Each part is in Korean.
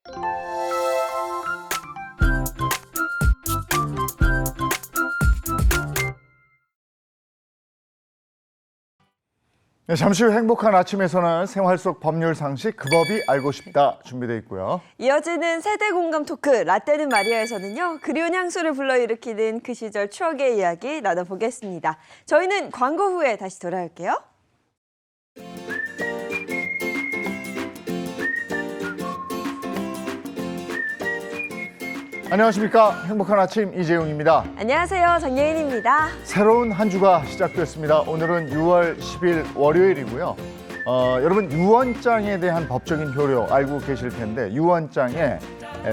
네, 잠시 후 행복한 아침에서는 생활 속 법률 상식 그 법이 알고 싶다 준비되어 있고요. 이어지는 세대 공감 토크 라떼는 마리아에서는요. 그리운 향수를 불러일으키는 그 시절 추억의 이야기 나눠보겠습니다. 저희는 광고 후에 다시 돌아올게요. 안녕하십니까. 행복한 아침 이재용입니다. 안녕하세요. 정예인입니다. 새로운 한 주가 시작됐습니다. 오늘은 6월 10일 월요일이고요. 여러분 유언장에 대한 법적인 효력 알고 계실 텐데 유언장에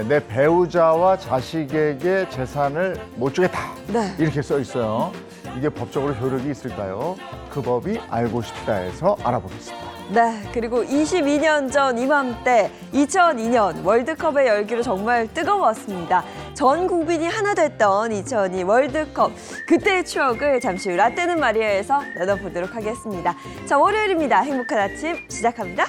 내 배우자와 자식에게 재산을 못 주겠다 네. 이렇게 써 있어요. 이게 법적으로 효력이 있을까요? 그 법이 알고 싶다 해서 알아보겠습니다. 네, 그리고 22년 전 이맘때 2002년 월드컵의 열기로 정말 뜨거웠습니다. 전 국민이 하나 됐던 2002 월드컵. 그때의 추억을 잠시 후 라떼는 마리아에서 나눠보도록 하겠습니다. 자, 월요일입니다. 행복한 아침 시작합니다.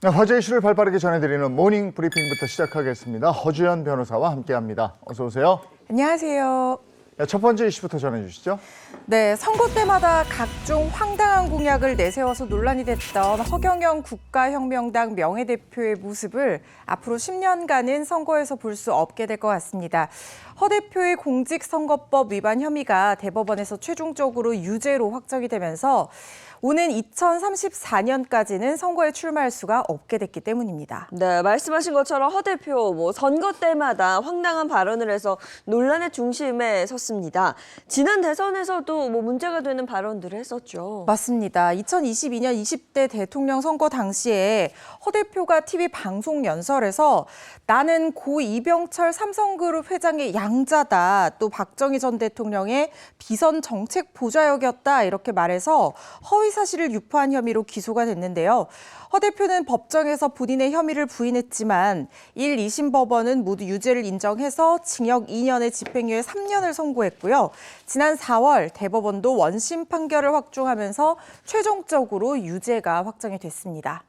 네, 화제 이슈를 발빠르게 전해드리는 모닝 브리핑부터 시작하겠습니다. 허주연 변호사와 함께합니다. 어서 오세요. 안녕하세요. 네, 첫 번째 이슈부터 전해주시죠. 네, 선거 때마다 각종 황당한 공약을 내세워서 논란이 됐던 허경영 국가혁명당 명예대표의 모습을 앞으로 10년간은 선거에서 볼 수 없게 될 것 같습니다. 허 대표의 공직선거법 위반 혐의가 대법원에서 최종적으로 유죄로 확정이 되면서 오는 2034년까지는 선거에 출마할 수가 없게 됐기 때문입니다. 네, 말씀하신 것처럼 허 대표 선거 때마다 황당한 발언을 해서 논란의 중심에 섰습니다. 지난 대선에서도 문제가 되는 발언들을 했었죠. 맞습니다. 2022년 20대 대통령 선거 당시에 허 대표가 TV 방송 연설에서 나는 고 이병철 삼성그룹 회장의 양자다. 또 박정희 전 대통령의 비선 정책 보좌역이었다. 이렇게 말해서 허위 사실을 유포한 혐의로 기소가 됐는데요. 허 대표는 법정에서 본인의 혐의를 부인했지만 1, 2심 법원은 모두 유죄를 인정해서 징역 2년에 집행유예 3년을 선고했고요. 지난 4월 대법원도 원심 판결을 확정하면서 최종적으로 유죄가 확정이 됐습니다.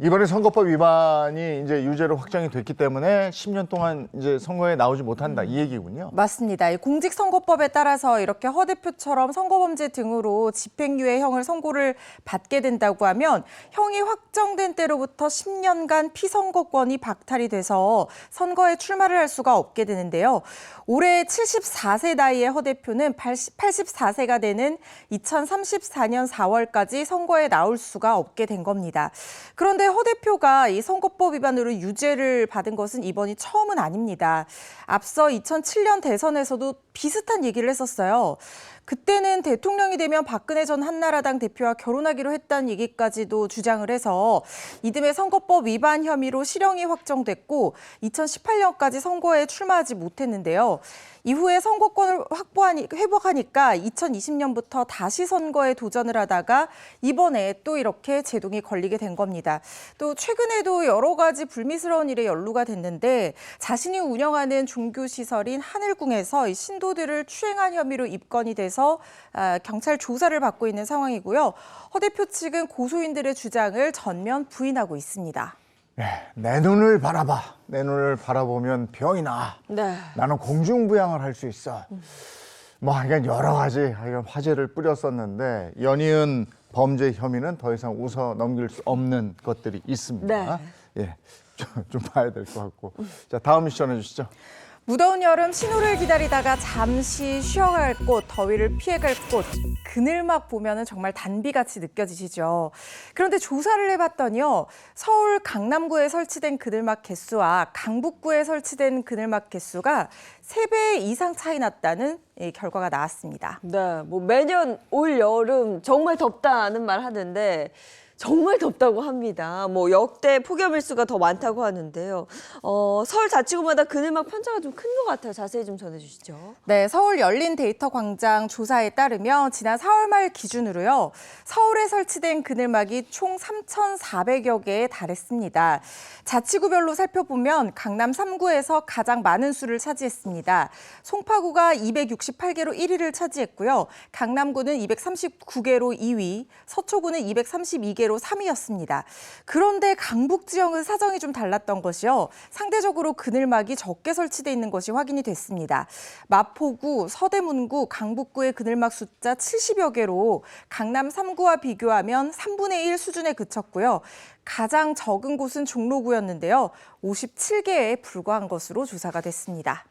이번에 선거법 위반이 이제 유죄로 확정이 됐기 때문에 10년 동안 이제 선거에 나오지 못한다 이 얘기군요. 맞습니다. 이 공직선거법에 따라서 이렇게 허 대표처럼 선거범죄 등으로 집행유예형을 선고를 받게 된다고 하면 형이 확정된 때로부터 10년간 피선거권이 박탈이 돼서 선거에 출마를 할 수가 없게 되는데요. 올해 74세 나이의 허 대표는 84세가 되는 2034년 4월까지 선거에 나올 수가 없게 된 겁니다. 그런데 허 대표가 이 선거법 위반으로 유죄를 받은 것은 이번이 처음은 아닙니다. 앞서 2007년 대선에서도 비슷한 얘기를 했었어요. 그때는 대통령이 되면 박근혜 전 한나라당 대표와 결혼하기로 했다는 얘기까지도 주장을 해서 이듬해 선거법 위반 혐의로 실형이 확정됐고 2018년까지 선거에 출마하지 못했는데요. 이후에 선거권을 회복하니까 2020년부터 다시 선거에 도전을 하다가 이번에 또 이렇게 제동이 걸리게 된 겁니다. 또 최근에도 여러 가지 불미스러운 일에 연루가 됐는데 자신이 운영하는 종교시설인 하늘궁에서 이 신도들을 추행한 혐의로 입건이 돼서 경찰 조사를 받고 있는 상황이고요. 허 대표 측은 고소인들의 주장을 전면 부인하고 있습니다. 네, 내 눈을 바라봐. 내 눈을 바라보면 병이 나. 네. 나는 공중부양을 할 수 있어. 그러니까 여러 가지 화제를 뿌렸었는데 연이은 범죄 혐의는 더 이상 웃어 넘길 수 없는 것들이 있습니다. 네. 예, 좀 봐야 될 것 같고. 자, 다음 이슈 전해주시죠. 무더운 여름 신호를 기다리다가 잠시 쉬어갈 곳, 더위를 피해갈 곳, 그늘막 보면은 정말 단비같이 느껴지시죠. 그런데 조사를 해봤더니요. 서울 강남구에 설치된 그늘막 개수와 강북구에 설치된 그늘막 개수가 3배 이상 차이 났다는 결과가 나왔습니다. 네, 매년 올 여름 정말 덥다는 말 하는데 정말 덥다고 합니다. 뭐 역대 폭염 일수가 더 많다고 하는데요. 서울 자치구마다 그늘막 편차가 좀 큰 것 같아요. 자세히 좀 전해주시죠. 네, 서울 열린 데이터 광장 조사에 따르면 지난 4월 말 기준으로요. 서울에 설치된 그늘막이 총 3,400여 개에 달했습니다. 자치구별로 살펴보면 강남 3구에서 가장 많은 수를 차지했습니다. 송파구가 268개로 1위를 차지했고요. 강남구는 239개로 2위, 서초구는 232개로 3위였습니다. 그런데 강북 지역은 사정이 좀 달랐던 것이요. 상대적으로 그늘막이 적게 설치돼 있는 것이 확인이 됐습니다. 마포구, 서대문구, 강북구의 그늘막 숫자 70여 개로 강남 3구와 비교하면 3분의 1 수준에 그쳤고요. 가장 적은 곳은 종로구였는데요. 57개에 불과한 것으로 조사가 됐습니다.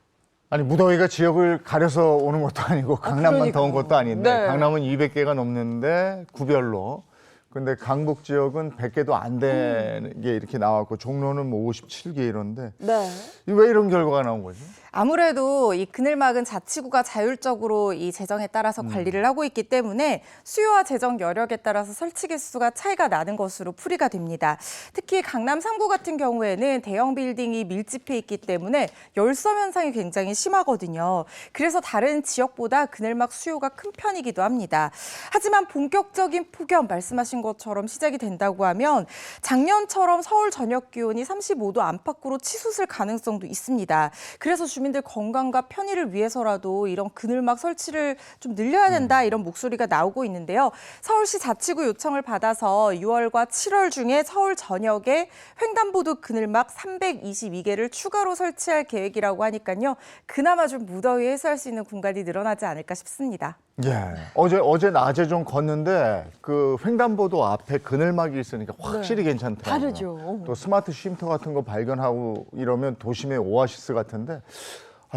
아니 무더위가 지역을 가려서 오는 것도 아니고 강남만 더운 것도 아닌데 네. 강남은 200개가 넘는데 구별로. 근데 강북 지역은 100개도 안 되는 게 이렇게 나왔고 종로는 뭐 57개 이런데 네. 왜 이런 결과가 나온 거죠? 아무래도 이 그늘막은 자치구가 자율적으로 이 재정에 따라서 관리를 하고 있기 때문에 수요와 재정 여력에 따라서 설치 개수가 차이가 나는 것으로 풀이가 됩니다. 특히 강남 3구 같은 경우에는 대형 빌딩이 밀집해 있기 때문에 열섬 현상이 굉장히 심하거든요. 그래서 다른 지역보다 그늘막 수요가 큰 편이기도 합니다. 하지만 본격적인 폭염 말씀하신 것처럼 시작이 된다고 하면 작년처럼 서울 저녁 기온이 35도 안팎으로 치솟을 가능성도 있습니다. 그래서 주민들 건강과 편의를 위해서라도 이런 그늘막 설치를 좀 늘려야 된다 이런 목소리가 나오고 있는데요. 서울시 자치구 요청을 받아서 6월과 7월 중에 서울 전역에 횡단보도 그늘막 322개를 추가로 설치할 계획이라고 하니까요. 그나마 좀 무더위 해소할 수 있는 공간이 늘어나지 않을까 싶습니다. 예. 어제 낮에 좀 걷는데 그 횡단보도 앞에 그늘막이 있으니까 확실히 괜찮더라고요. 다르죠. 또 스마트 쉼터 같은 거 발견하고 이러면 도심의 오아시스 같은데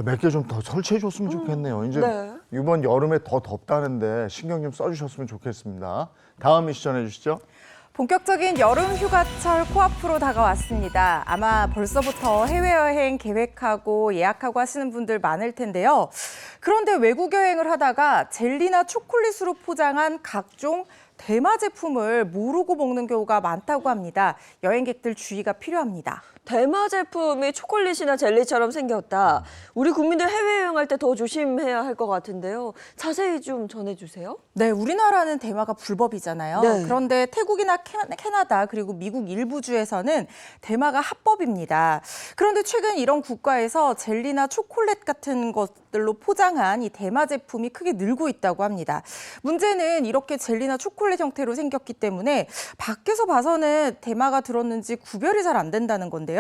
몇 개 좀 더 설치해 줬으면 좋겠네요. 이제 네. 이번 여름에 더 덥다는데 신경 좀 써주셨으면 좋겠습니다. 다음 이슈 전해주시죠. 본격적인 여름 휴가철 코앞으로 다가왔습니다. 아마 벌써부터 해외여행 계획하고 예약하고 하시는 분들 많을 텐데요. 그런데 외국 여행을 하다가 젤리나 초콜릿으로 포장한 각종 대마 제품을 모르고 먹는 경우가 많다고 합니다. 여행객들 주의가 필요합니다. 대마 제품이 초콜릿이나 젤리처럼 생겼다. 우리 국민들 해외여행할 때 더 조심해야 할 것 같은데요. 자세히 좀 전해주세요. 네, 우리나라는 대마가 불법이잖아요. 네. 그런데 태국이나 캐나다 그리고 미국 일부 주에서는 대마가 합법입니다. 그런데 최근 이런 국가에서 젤리나 초콜릿 같은 것들로 포장한 이 대마 제품이 크게 늘고 있다고 합니다. 문제는 이렇게 젤리나 초콜릿 형태로 생겼기 때문에 밖에서 봐서는 대마가 들었는지 구별이 잘 안 된다는 건데요.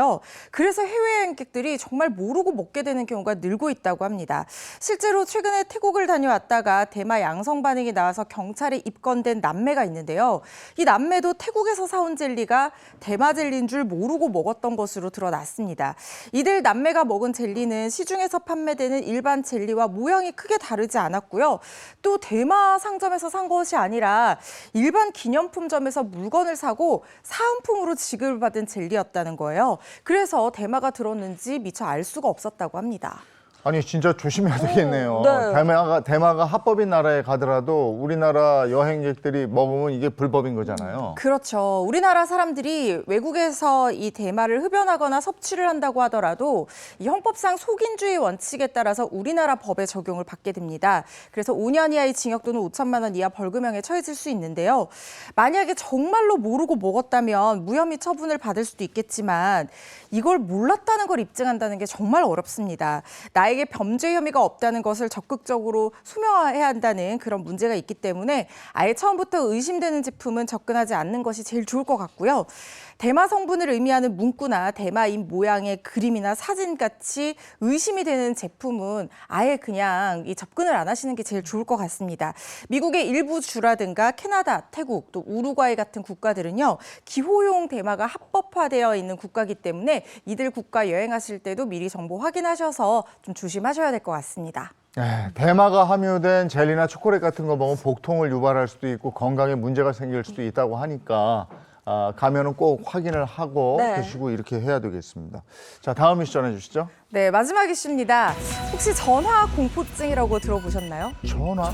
그래서 해외여행객들이 정말 모르고 먹게 되는 경우가 늘고 있다고 합니다. 실제로 최근에 태국을 다녀왔다가 대마 양성 반응이 나와서 경찰에 입건된 남매가 있는데요. 이 남매도 태국에서 사온 젤리가 대마 젤리인 줄 모르고 먹었던 것으로 드러났습니다. 이들 남매가 먹은 젤리는 시중에서 판매되는 일반 젤리와 모양이 크게 다르지 않았고요. 또 대마 상점에서 산 것이 아니라 일반 기념품점에서 물건을 사고 사은품으로 지급을 받은 젤리였다는 거예요. 그래서 대마가 들었는지 미처 알 수가 없었다고 합니다. 아니 진짜 조심해야 되겠네요. 네. 대마가 합법인 나라에 가더라도 우리나라 여행객들이 먹으면 이게 불법인 거잖아요. 그렇죠. 우리나라 사람들이 외국에서 이 대마를 흡연하거나 섭취를 한다고 하더라도 이 형법상 속인주의 원칙에 따라서 우리나라 법에 적용을 받게 됩니다. 그래서 5년 이하의 징역 또는 5천만 원 이하 벌금형에 처해질 수 있는데요. 만약에 정말로 모르고 먹었다면 무혐의 처분을 받을 수도 있겠지만 이걸 몰랐다는 걸 입증한다는 게 정말 어렵습니다. 나에게 범죄 혐의가 없다는 것을 적극적으로 소명해야 한다는 그런 문제가 있기 때문에 아예 처음부터 의심되는 제품은 접근하지 않는 것이 제일 좋을 것 같고요. 대마 성분을 의미하는 문구나 대마인 모양의 그림이나 사진같이 의심이 되는 제품은 아예 그냥 이 접근을 안 하시는 게 제일 좋을 것 같습니다. 미국의 일부 주라든가 캐나다, 태국, 또 우루과이 같은 국가들은요. 기호용 대마가 합법화되어 있는 국가이기 때문에 이들 국가 여행하실 때도 미리 정보 확인하셔서 좀 조심하셔야 될 것 같습니다. 대마가 함유된 젤리나 초콜릿 같은 거 먹으면 복통을 유발할 수도 있고 건강에 문제가 생길 수도 있다고 하니까 가면은 꼭 확인을 하고 네. 드시고 이렇게 해야 되겠습니다. 자, 다음 이슈 전해주시죠. 네, 마지막 이슈입니다. 혹시 전화 공포증이라고 들어보셨나요? 전화?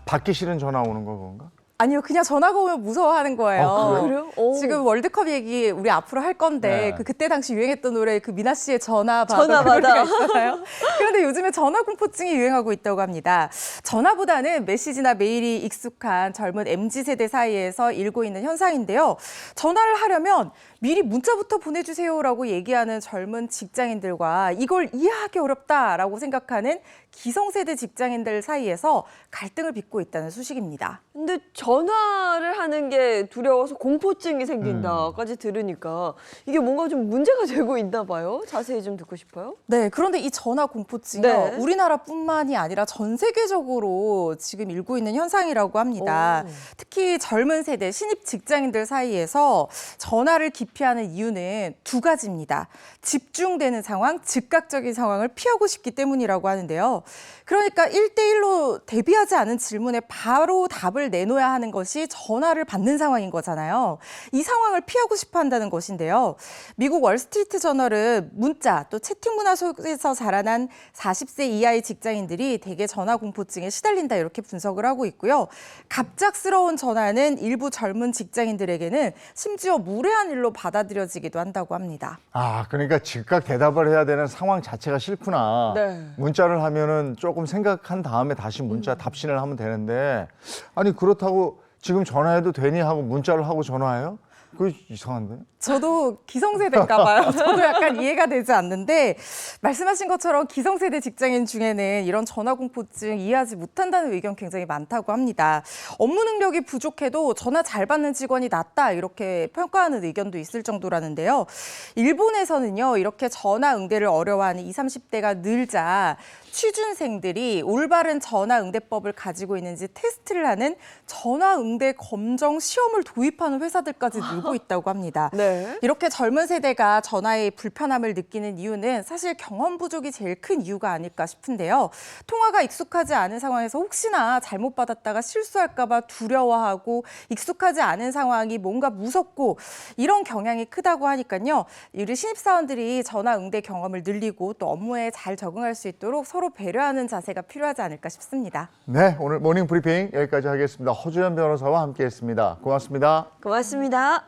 받기 싫은 전화 오는 거 그건가? 아니요, 그냥 전화가 오면 무서워하는 거예요. 아, 그래요? 오. 지금 월드컵 얘기 우리 앞으로 할 건데 네. 그때 당시 유행했던 노래 그 미나 씨의 전화 받아 전화 그 노래가 받아. 있잖아요. 그런데 요즘에 전화 공포증이 유행하고 있다고 합니다. 전화보다는 메시지나 메일이 익숙한 젊은 MZ세대 사이에서 일고 있는 현상인데요. 전화를 하려면 미리 문자부터 보내주세요라고 얘기하는 젊은 직장인들과 이걸 이해하기 어렵다라고 생각하는 기성세대 직장인들 사이에서 갈등을 빚고 있다는 소식입니다. 근데 전화를 하는 게 두려워서 공포증이 생긴다까지 들으니까 이게 뭔가 좀 문제가 되고 있나 봐요. 자세히 좀 듣고 싶어요. 네, 그런데 이 전화 공포증이요. 네. 우리나라뿐만이 아니라 전 세계적으로 지금 일고 있는 현상이라고 합니다. 오. 특히 젊은 세대 신입 직장인들 사이에서 전화를 기피하는 이유는 두 가지입니다. 집중되는 상황, 즉각적인 상황을 피하고 싶기 때문이라고 하는데요. 그러니까 1대1로 대비하지 않은 질문에 바로 답을 내놓아야 하는 것이 전화를 받는 상황인 거잖아요. 이 상황을 피하고 싶어 한다는 것인데요. 미국 월스트리트 저널은 문자 또 채팅 문화 속에서 자라난 40세 이하의 직장인들이 대개 전화 공포증에 시달린다 이렇게 분석을 하고 있고요. 갑작스러운 전화는 일부 젊은 직장인들에게는 심지어 무례한 일로 받아들여지기도 한다고 합니다. 아, 그러니까 즉각 대답을 해야 되는 상황 자체가 싫구나. 네. 문자를 하면은 조금 생각한 다음에 다시 문자 답신을 하면 되는데, 아니 그렇다고 지금 전화해도 되니 하고 문자를 하고 전화해요? 그거 이상한데? 저도 기성세대인가 봐요. 저도 약간 이해가 되지 않는데 말씀하신 것처럼 기성세대 직장인 중에는 이런 전화공포증 이해하지 못한다는 의견 굉장히 많다고 합니다. 업무 능력이 부족해도 전화 잘 받는 직원이 낫다 이렇게 평가하는 의견도 있을 정도라는데요. 일본에서는요. 이렇게 전화 응대를 어려워하는 20, 30대가 늘자 취준생들이 올바른 전화 응대법을 가지고 있는지 테스트를 하는 전화 응대 검정 시험을 도입하는 회사들까지 늘고 있다고 합니다. 네. 이렇게 젊은 세대가 전화에 불편함을 느끼는 이유는 사실 경험 부족이 제일 큰 이유가 아닐까 싶은데요. 통화가 익숙하지 않은 상황에서 혹시나 잘못 받았다가 실수할까 봐 두려워하고 익숙하지 않은 상황이 뭔가 무섭고 이런 경향이 크다고 하니까요. 우리 신입사원들이 전화 응대 경험을 늘리고 또 업무에 잘 적응할 수 있도록 서로 배려하는 자세가 필요하지 않을까 싶습니다. 네, 오늘 모닝 브리핑 여기까지 하겠습니다. 허주연 변호사와 함께했습니다. 고맙습니다. 고맙습니다.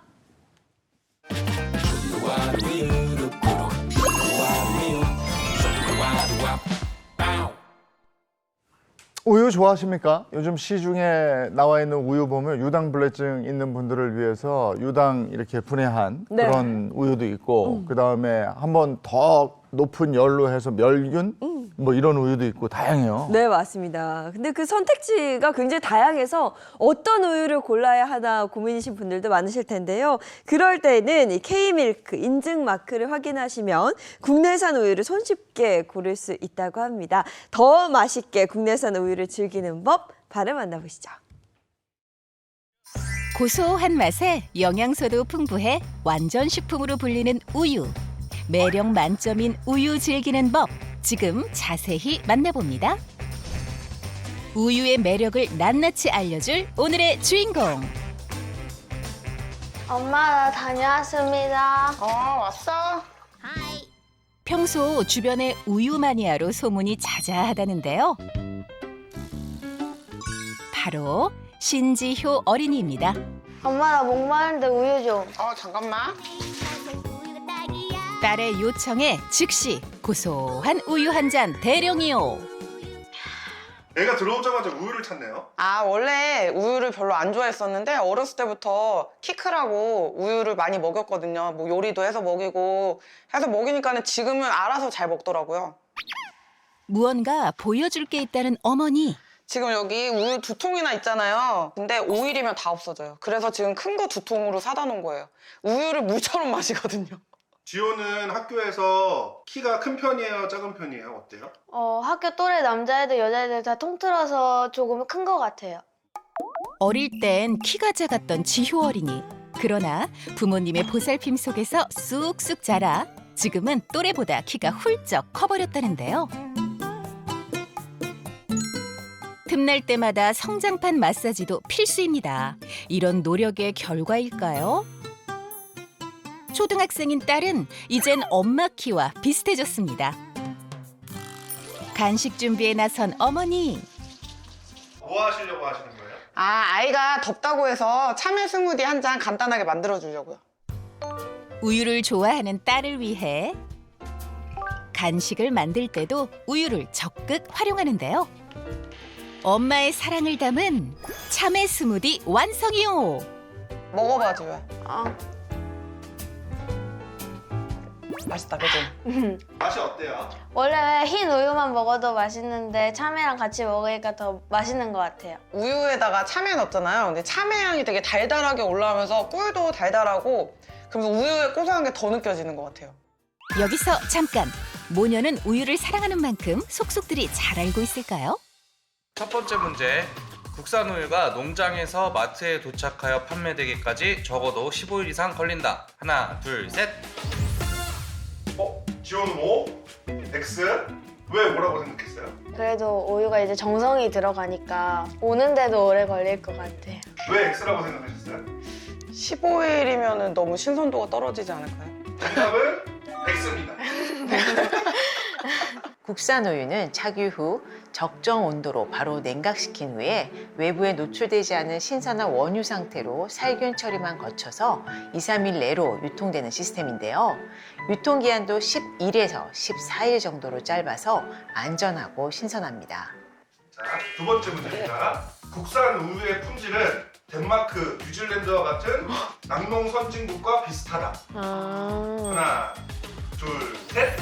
우유 좋아하십니까? 요즘 시중에 나와 있는 우유 보면 유당불내증 있는 분들을 위해서 유당 이렇게 분해한 네. 그런 우유도 있고 그다음에 한번 더 높은 열로 해서 멸균 뭐 이런 우유도 있고 다양해요. 네, 맞습니다. 근데 그 선택지가 굉장히 다양해서 어떤 우유를 골라야 하나 고민이신 분들도 많으실 텐데요. 그럴 때는 이 K밀크 인증 마크를 확인하시면 국내산 우유를 손쉽게 고를 수 있다고 합니다. 더 맛있게 국내산 우유를 즐기는 법 바로 만나보시죠. 고소한 맛에 영양소도 풍부해 완전 식품으로 불리는 우유. 매력 만점인 우유 즐기는 법, 지금 자세히 만나봅니다. 우유의 매력을 낱낱이 알려줄 오늘의 주인공. 엄마, 나 다녀왔습니다. 왔어? 평소 주변에 우유 마니아로 소문이 자자하다는데요. 바로 신지효 어린이입니다. 엄마, 나 목마른데 우유 좀. 잠깐만. 딸의 요청에 즉시 고소한 우유 한 잔 대령이요. 애가 들어오자마자 우유를 찾네요. 원래 우유를 별로 안 좋아했었는데 어렸을 때부터 키 크라고 우유를 많이 먹였거든요. 뭐 요리도 해서 먹이고 해서 먹이니까는 지금은 알아서 잘 먹더라고요. 무언가 보여줄 게 있다는 어머니. 지금 여기 우유 2통이나 있잖아요. 근데 5일이면 다 없어져요. 그래서 지금 큰 거 2통으로 사다 놓은 거예요. 우유를 물처럼 마시거든요. 지호는 학교에서 키가 큰 편이에요? 작은 편이에요? 어때요? 학교 또래 남자애들, 여자애들 다 통틀어서 조금 큰 것 같아요. 어릴 땐 키가 작았던 지효 어린이. 그러나 부모님의 보살핌 속에서 쑥쑥 자라 지금은 또래보다 키가 훌쩍 커버렸다는데요. 틈날 때마다 성장판 마사지도 필수입니다. 이런 노력의 결과일까요? 초등학생인 딸은 이젠 엄마 키와 비슷해졌습니다. 간식 준비에 나선 어머니. 뭐 하시려고 하시는 거예요? 아이가 덥다고 해서 참외 스무디 한 잔 간단하게 만들어 주려고요. 우유를 좋아하는 딸을 위해 간식을 만들 때도 우유를 적극 활용하는데요. 엄마의 사랑을 담은 참외 스무디 완성이요. 먹어봐줘요. 아, 맛있다, 그지? 맛이 어때요? 원래 흰 우유만 먹어도 맛있는데 참외랑 같이 먹으니까 더 맛있는 것 같아요. 우유에다가 참외 넣었잖아요. 근데 참외 향이 되게 달달하게 올라오면서 꿀도 달달하고 그러면서 우유의 고소한 게 더 느껴지는 것 같아요. 여기서 잠깐. 모녀는 우유를 사랑하는 만큼 속속들이 잘 알고 있을까요? 첫 번째 문제. 국산 우유가 농장에서 마트에 도착하여 판매되기까지 적어도 15일 이상 걸린다. 하나, 둘, 셋. 지호는 O, X. 왜 O라고 생각했어요? 그래도 우유가 이제 정성이 들어가니까 오는데도 오래 걸릴 것 같아요. 왜 X라고 생각하셨어요? 15일이면 너무 신선도가 떨어지지 않을까요? 정답은 X입니다. 국산 우유는 착유 후 적정 온도로 바로 냉각시킨 후에 외부에 노출되지 않은 신선한 원유 상태로 살균 처리만 거쳐서 2, 3일 내로 유통되는 시스템인데요. 유통기한도 11에서 14일 정도로 짧아서 안전하고 신선합니다. 자, 두 번째 문제입니다. 국산 우유의 품질은 덴마크, 뉴질랜드와 같은 낙농 선진국과 비슷하다. 하나, 둘, 셋.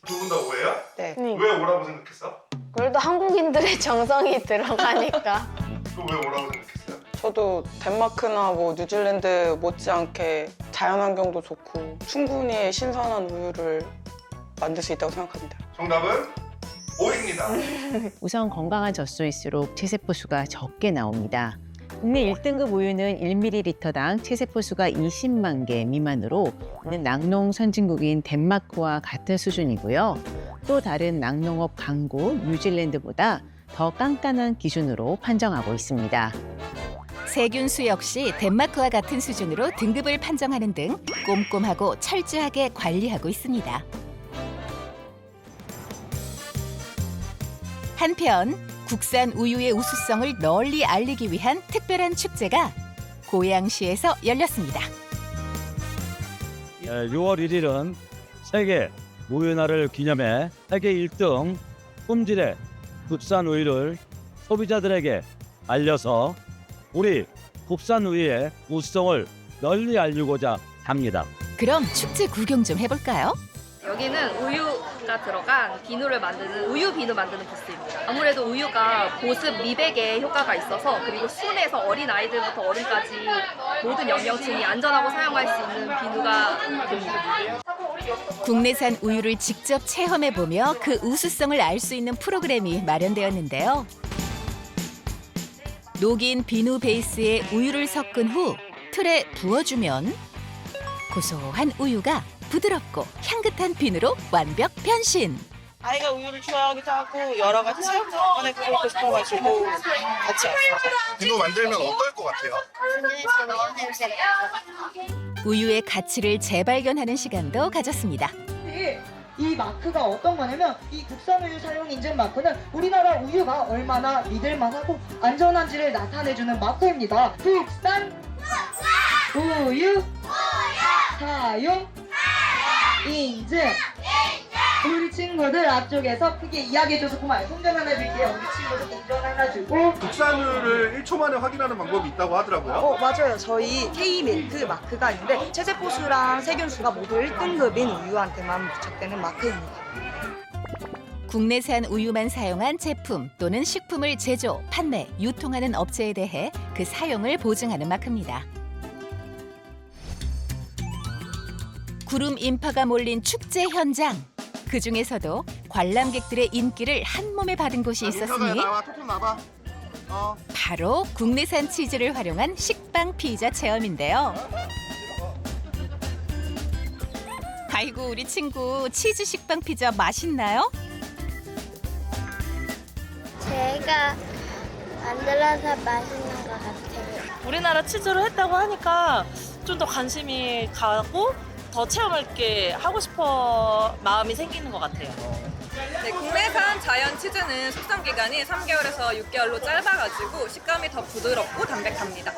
두 분 다 O예요? 네. 왜 O라고 생각했어? 그래도 한국인들의 정성이 들어가니까. 그럼 왜 O라고 생각했어요? 저도 덴마크나 뭐 뉴질랜드 못지않게 자연환경도 좋고 충분히 신선한 우유를 만들 수 있다고 생각합니다. 정답은 O입니다. 우선 건강한 젖소일수록 체세포 수가 적게 나옵니다. 국내 1등급 우유는 1ml당 체세포 수가 20만 개 미만으로 있는 낙농 선진국인 덴마크와 같은 수준이고요. 또 다른 낙농업 강국 뉴질랜드보다 더 깐깐한 기준으로 판정하고 있습니다. 세균수 역시 덴마크와 같은 수준으로 등급을 판정하는 등 꼼꼼하고 철저하게 관리하고 있습니다. 한편 국산 우유의 우수성을 널리 알리기 위한 특별한 축제가 고양시에서 열렸습니다. 6월 1일은 세계 우유날을 기념해 세계 1등 품질의 국산 우유를 소비자들에게 알려서 우리 국산 우유의 우수성을 널리 알리고자 합니다. 그럼 축제 구경 좀 해볼까요? 여기는 우유가 들어간 비누를 만드는 우유 비누 만드는 부스입니다. 아무래도 우유가 보습 미백에 효과가 있어서 그리고 순에서 어린 아이들부터 어른까지 모든 연령층이 안전하고 사용할 수 있는 비누가 됩니다. 국내산 우유를 직접 체험해보며 그 우수성을 알 수 있는 프로그램이 마련되었는데요. 녹인 비누 베이스에 우유를 섞은 후 틀에 부어주면 고소한 우유가 부드럽고 향긋한 비누로 완벽 변신. 아이가 우유를 좋아하기도 하고 여러 가지 사용법을 해보고 싶어가지고 같이 왔어요. 비누 만들면 어떨 것 같아요? 우유의 가치를 재발견하는 시간도 가졌습니다. 이 마크가 어떤 거냐면 이 국산 우유 사용 인증 마크는 우리나라 우유가 얼마나 믿을만하고 안전한지를 나타내주는 마크입니다. 국산 우유 사용 인증. 우리 친구들 앞쪽에서 크게 이야기해줘서 고마워요. 손전 하나 줄게요. 우리 친구들 운전 하나 주고. 국산 우유를 1초 만에 확인하는 방법이 있다고 하더라고요. 맞아요. 저희 K-밀크 마크가 있는데 체세포수랑 세균수가 모두 1등급인 우유한테만 부착되는 마크입니다. 국내산 우유만 사용한 제품 또는 식품을 제조, 판매, 유통하는 업체에 대해 그 사용을 보증하는 마크입니다. 구름 인파가 몰린 축제 현장. 그 중에서도 관람객들의 인기를 한 몸에 받은 곳이 있었으니 바로 국내산 치즈를 활용한 식빵 피자 체험인데요. 아이고 우리 친구 치즈 식빵 피자 맛있나요? 제가 만들어서 맛있는 것 같아요. 우리나라 치즈로 했다고 하니까 좀 더 관심이 가고 더 체험할 게 하고 싶어 마음이 생기는 것 같아요. 네, 국내산 자연 치즈는 숙성 기간이 3개월에서 6개월로 짧아가지고 식감이 더 부드럽고 담백합니다.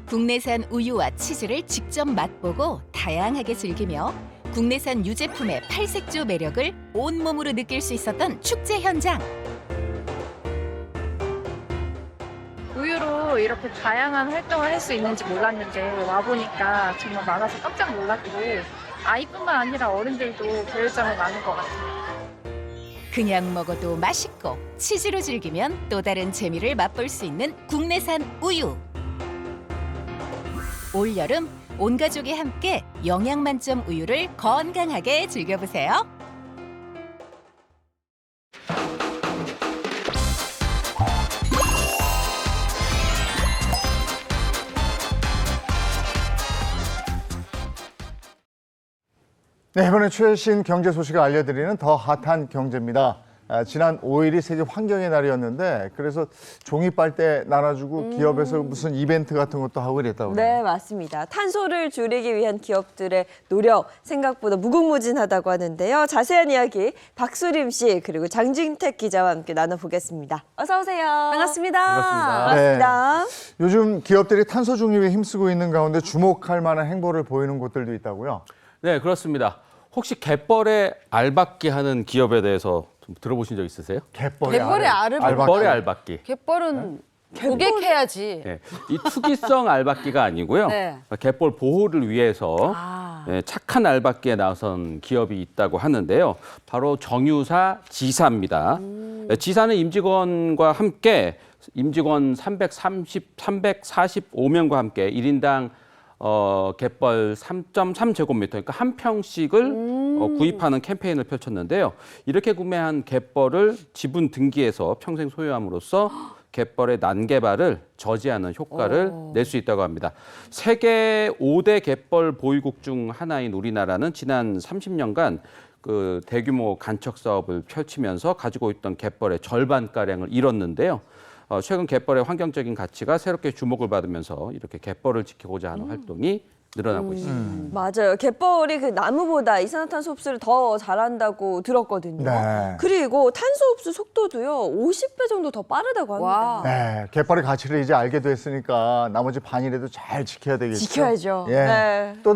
국내산 우유와 치즈를 직접 맛보고 다양하게 즐기며 국내산 유제품의 팔색조 매력을 온몸으로 느낄 수 있었던 축제 현장. 우유로 이렇게 다양한 활동을 할 수 있는지 몰랐는데 와보니까 정말 많아서 깜짝 놀랐고 아이뿐만 아니라 어른들도 배울 점이 많은 것 같아요. 그냥 먹어도 맛있고 치즈로 즐기면 또 다른 재미를 맛볼 수 있는 국내산 우유. 올여름 온 가족이 함께 영양 만점 우유를 건강하게 즐겨보세요. 네, 이번에 최신 경제 소식을 알려드리는 더 핫한 경제입니다. 지난 5일이 세계 환경의 날이었는데 그래서 종이 빨대 나눠주고 기업에서 무슨 이벤트 같은 것도 하고 그랬다고. 네, 맞습니다. 탄소를 줄이기 위한 기업들의 노력 생각보다 무궁무진하다고 하는데요. 자세한 이야기 박수림 씨 그리고 장진택 기자와 함께 나눠보겠습니다. 어서 오세요. 반갑습니다. 반갑습니다. 네. 요즘 기업들이 탄소 중립에 힘쓰고 있는 가운데 주목할 만한 행보를 보이는 곳들도 있다고요? 네, 그렇습니다. 혹시 갯벌에 알박기 하는 기업에 대해서 좀 들어보신 적 있으세요? 갯벌에 갯벌에 알박기. 갯벌은 고객해야지. 네, 이 투기성 알박기가 아니고요. 네. 갯벌 보호를 위해서 착한 알박기에 나선 기업이 있다고 하는데요. 바로 정유사 지사입니다. 지사는 임직원과 함께 임직원 345명과 함께 1인당 갯벌 3.3제곱미터, 그러니까 한 평씩을 구입하는 캠페인을 펼쳤는데요. 이렇게 구매한 갯벌을 지분 등기해서 평생 소유함으로써 갯벌의 난개발을 저지하는 효과를 낼 수 있다고 합니다. 세계 5대 갯벌 보유국 중 하나인 우리나라는 지난 30년간 그 대규모 간척 사업을 펼치면서 가지고 있던 갯벌의 절반가량을 잃었는데요. 최근 갯벌의 환경적인 가치가 새롭게 주목을 받으면서 이렇게 갯벌을 지키고자 하는 활동이 늘어나고 있습니다. 맞아요. 갯벌이 그 나무보다 이산화탄소 흡수를 더 잘한다고 들었거든요. 네. 그리고 탄소 흡수 속도도요 50배 정도 더 빠르다고 합니다. 네, 갯벌의 가치를 이제 알게 됐으니까 나머지 반이라도 잘 지켜야 되겠죠. 지켜야죠. 예. 네. 또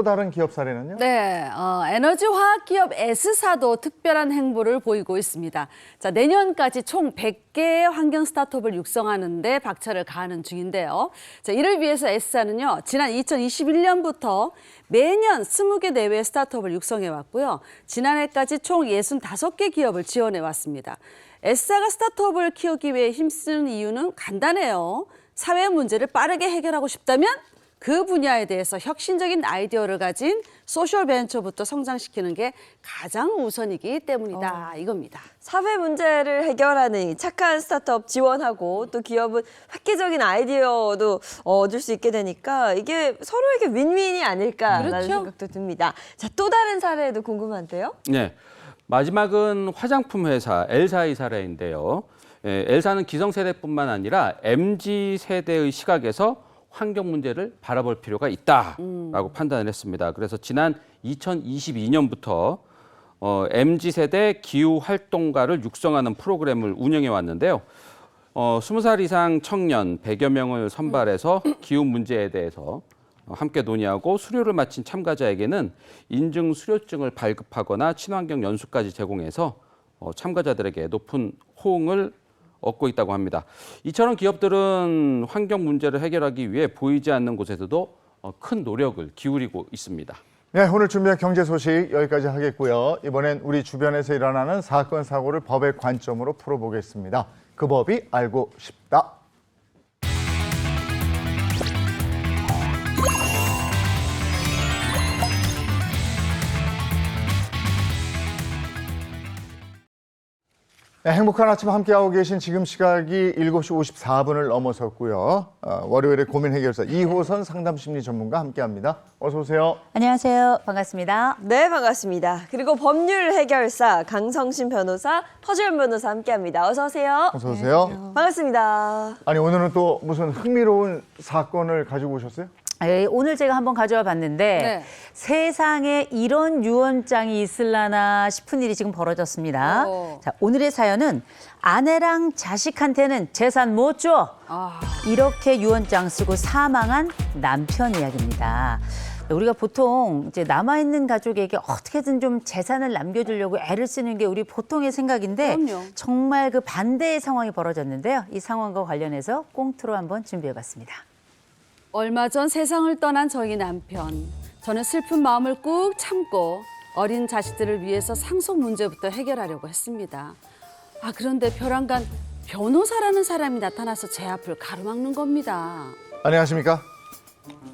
다른 기업 사례는요? 네, 에너지 화학 기업 S사도 특별한 행보를 보이고 있습니다. 자, 내년까지 총 100개의 환경 스타트업을 육성하는데 박차를 가하는 중인데요. 자, 이를 위해서 S사는요, 지난 2021년부터 매년 20개 내외의 스타트업을 육성해 왔고요. 지난해까지 총 65개 기업을 지원해 왔습니다. S사가 스타트업을 키우기 위해 힘쓰는 이유는 간단해요. 사회 문제를 빠르게 해결하고 싶다면 그 분야에 대해서 혁신적인 아이디어를 가진 소셜 벤처부터 성장시키는 게 가장 우선이기 때문이다. 이겁니다. 사회 문제를 해결하는 이 착한 스타트업 지원하고 또 기업은 획기적인 아이디어도 얻을 수 있게 되니까 이게 서로에게 윈윈이 아닐까라는 그렇죠. 생각도 듭니다. 자, 또 다른 사례도 궁금한데요. 네, 마지막은 화장품 회사 엘사의 사례인데요. 엘사는 기성세대뿐만 아니라 MZ세대의 시각에서 환경 문제를 바라볼 필요가 있다라고 판단을 했습니다. 그래서 지난 2022년부터 MZ세대 기후활동가를 육성하는 프로그램을 운영해 왔는데요. 20살 이상 청년 100여 명을 선발해서 기후 문제에 대해서 함께 논의하고 수료를 마친 참가자에게는 인증 수료증을 발급하거나 친환경 연수까지 제공해서 참가자들에게 높은 호응을 얻고 있다고 합니다. 이처럼 기업들은 환경 문제를 해결하기 위해 보이지 않는 곳에서도 큰 노력을 기울이고 있습니다. 네, 오늘 준비한 경제 소식 여기까지 하겠고요. 이번엔 우리 주변에서 일어나는 사건, 사고를 법의 관점으로 풀어보겠습니다. 그 법이 알고 싶다. 네, 행복한 아침 함께하고 계신 지금 시각이 7시 54분을 넘어섰고요. 월요일에 고민 해결사 이호선 상담심리 전문가 함께합니다. 어서 오세요. 안녕하세요. 반갑습니다. 네, 반갑습니다. 그리고 법률 해결사 강성신 변호사, 허지연 변호사 함께합니다. 어서 오세요. 어서 오세요. 반갑습니다. 아니, 오늘은 또 무슨 흥미로운 사건을 가지고 오셨어요? 오늘 제가 한번 가져와 봤는데 네. 세상에 이런 유언장이 있을라나 싶은 일이 지금 벌어졌습니다. 자, 오늘의 사연은 아내랑 자식한테는 재산 못 줘. 이렇게 유언장 쓰고 사망한 남편 이야기입니다. 우리가 보통 이제 남아있는 가족에게 어떻게든 좀 재산을 남겨주려고 애를 쓰는 게 우리 보통의 생각인데 그럼요. 정말 그 반대의 상황이 벌어졌는데요. 이 상황과 관련해서 꽁트로 한번 준비해봤습니다. 얼마 전 세상을 떠난 저희 남편. 저는 슬픈 마음을 꾹 참고 어린 자식들을 위해서 상속 문제부터 해결하려고 했습니다. 그런데 벼랑간 변호사라는 사람이 나타나서 제 앞을 가로막는 겁니다. 안녕하십니까?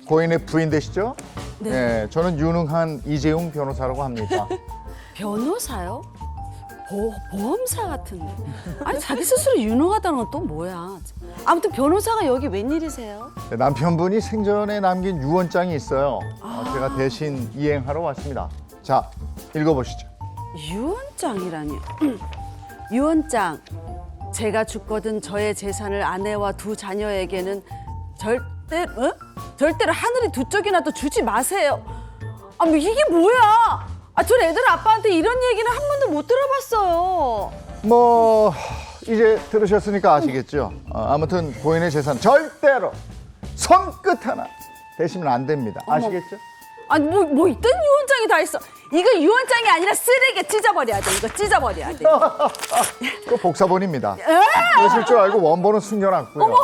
고인의 부인 되시죠? 네. 저는 유능한 이재용 변호사라고 합니다. 변호사요? 보험사 같은데. 아니 자기 스스로 유능하다는 건 또 뭐야. 아무튼 변호사가 여기 웬일이세요? 남편분이 생전에 남긴 유언장이 있어요. 제가 대신 이행하러 왔습니다. 자, 읽어보시죠. 유언장이라니. 유언장. 제가 죽거든 저의 재산을 아내와 두 자녀에게는 절대로 하늘이 두 쪽이나 또 주지 마세요. 뭐 이게 뭐야? 전 애들 아빠한테 이런 얘기는 한 번도 못 들어봤어요. 뭐 이제 들으셨으니까 아시겠죠? 아무튼 고인의 재산 절대로 손끝 하나 대시면 안 됩니다. 아시겠죠? 뭐 있던 유언장이 다 있어. 이거 유언장이 아니라 쓰레기에 찢어버려야 돼. 이거 찢어버려야 돼. 그 복사본입니다. 그러실 줄 알고 원본은 숨겨놨고요.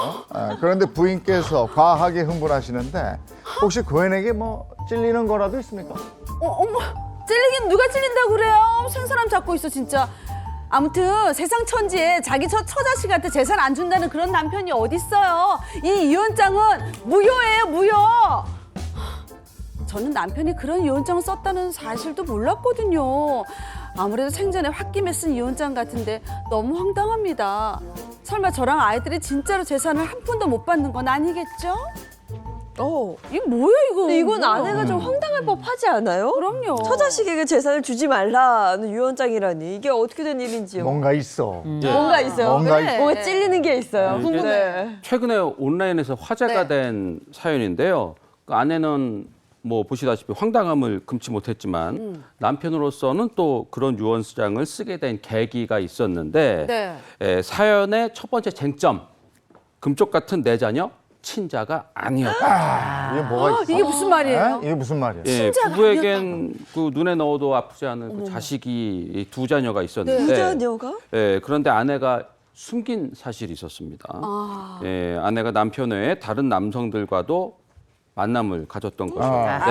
그런데 부인께서 과하게 흥분하시는데 혹시 고인에게 뭐 찔리는 거라도 있습니까? 어머, 찔리긴 누가 찔린다고 그래요? 생사람 잡고 있어 진짜. 아무튼 세상 천지에 자기 처자식한테 재산 안 준다는 그런 남편이 어딨어요. 이 유언장은 무효예요, 무효. 저는 남편이 그런 유언장을 썼다는 사실도 몰랐거든요. 아무래도 생전에 홧김에 쓴 유언장 같은데 너무 황당합니다. 설마 저랑 아이들이 진짜로 재산을 한 푼도 못 받는 건 아니겠죠? 이게 뭐야 이거? 근데 이건 아내가 좀 황당할 법하지 않아요? 그럼요. 처자식에게 재산을 주지 말라는 유언장이라니 이게 어떻게 된 일인지요? 뭔가 있어. 뭔가 있어요. 뭔가 있어. 뭔가 찔리는 게 있어요. 이게 궁금해. 최근에 온라인에서 화제가 된 사연인데요. 그 아내는 뭐 보시다시피 황당함을 금치 못했지만 남편으로서는 또 그런 유언장을 쓰게 된 계기가 있었는데 사연의 첫 번째 쟁점, 금쪽 같은 내 자녀 친자가 아니었다. 이게 뭐가 있어? 이게 무슨 말이에요? 이게 무슨 말이야? 부부에겐 그 눈에 넣어도 아프지 않은 그 자식이 두 자녀가 있었는데 두 자녀가? 그런데 아내가 숨긴 사실이 있었습니다. 아내가 남편 외에 다른 남성들과도 만남을 가졌던 것입니다.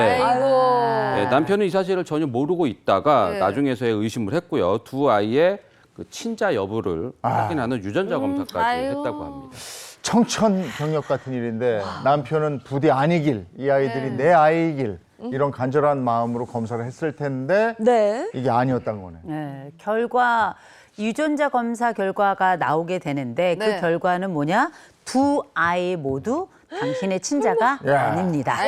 남편은 이 사실을 전혀 모르고 있다가 나중에서야 의심을 했고요. 두 아이의 그 친자 여부를 확인하는 유전자 검사까지 했다고 합니다. 청천벽력 같은 일인데 남편은 부디 아니길, 이 아이들이 내 아이길 이런 간절한 마음으로 검사를 했을 텐데 이게 아니었던 거네. 결과 유전자 검사 결과가 나오게 되는데 그 결과는 뭐냐? 두 아이 모두 당신의 친자가 아닙니다.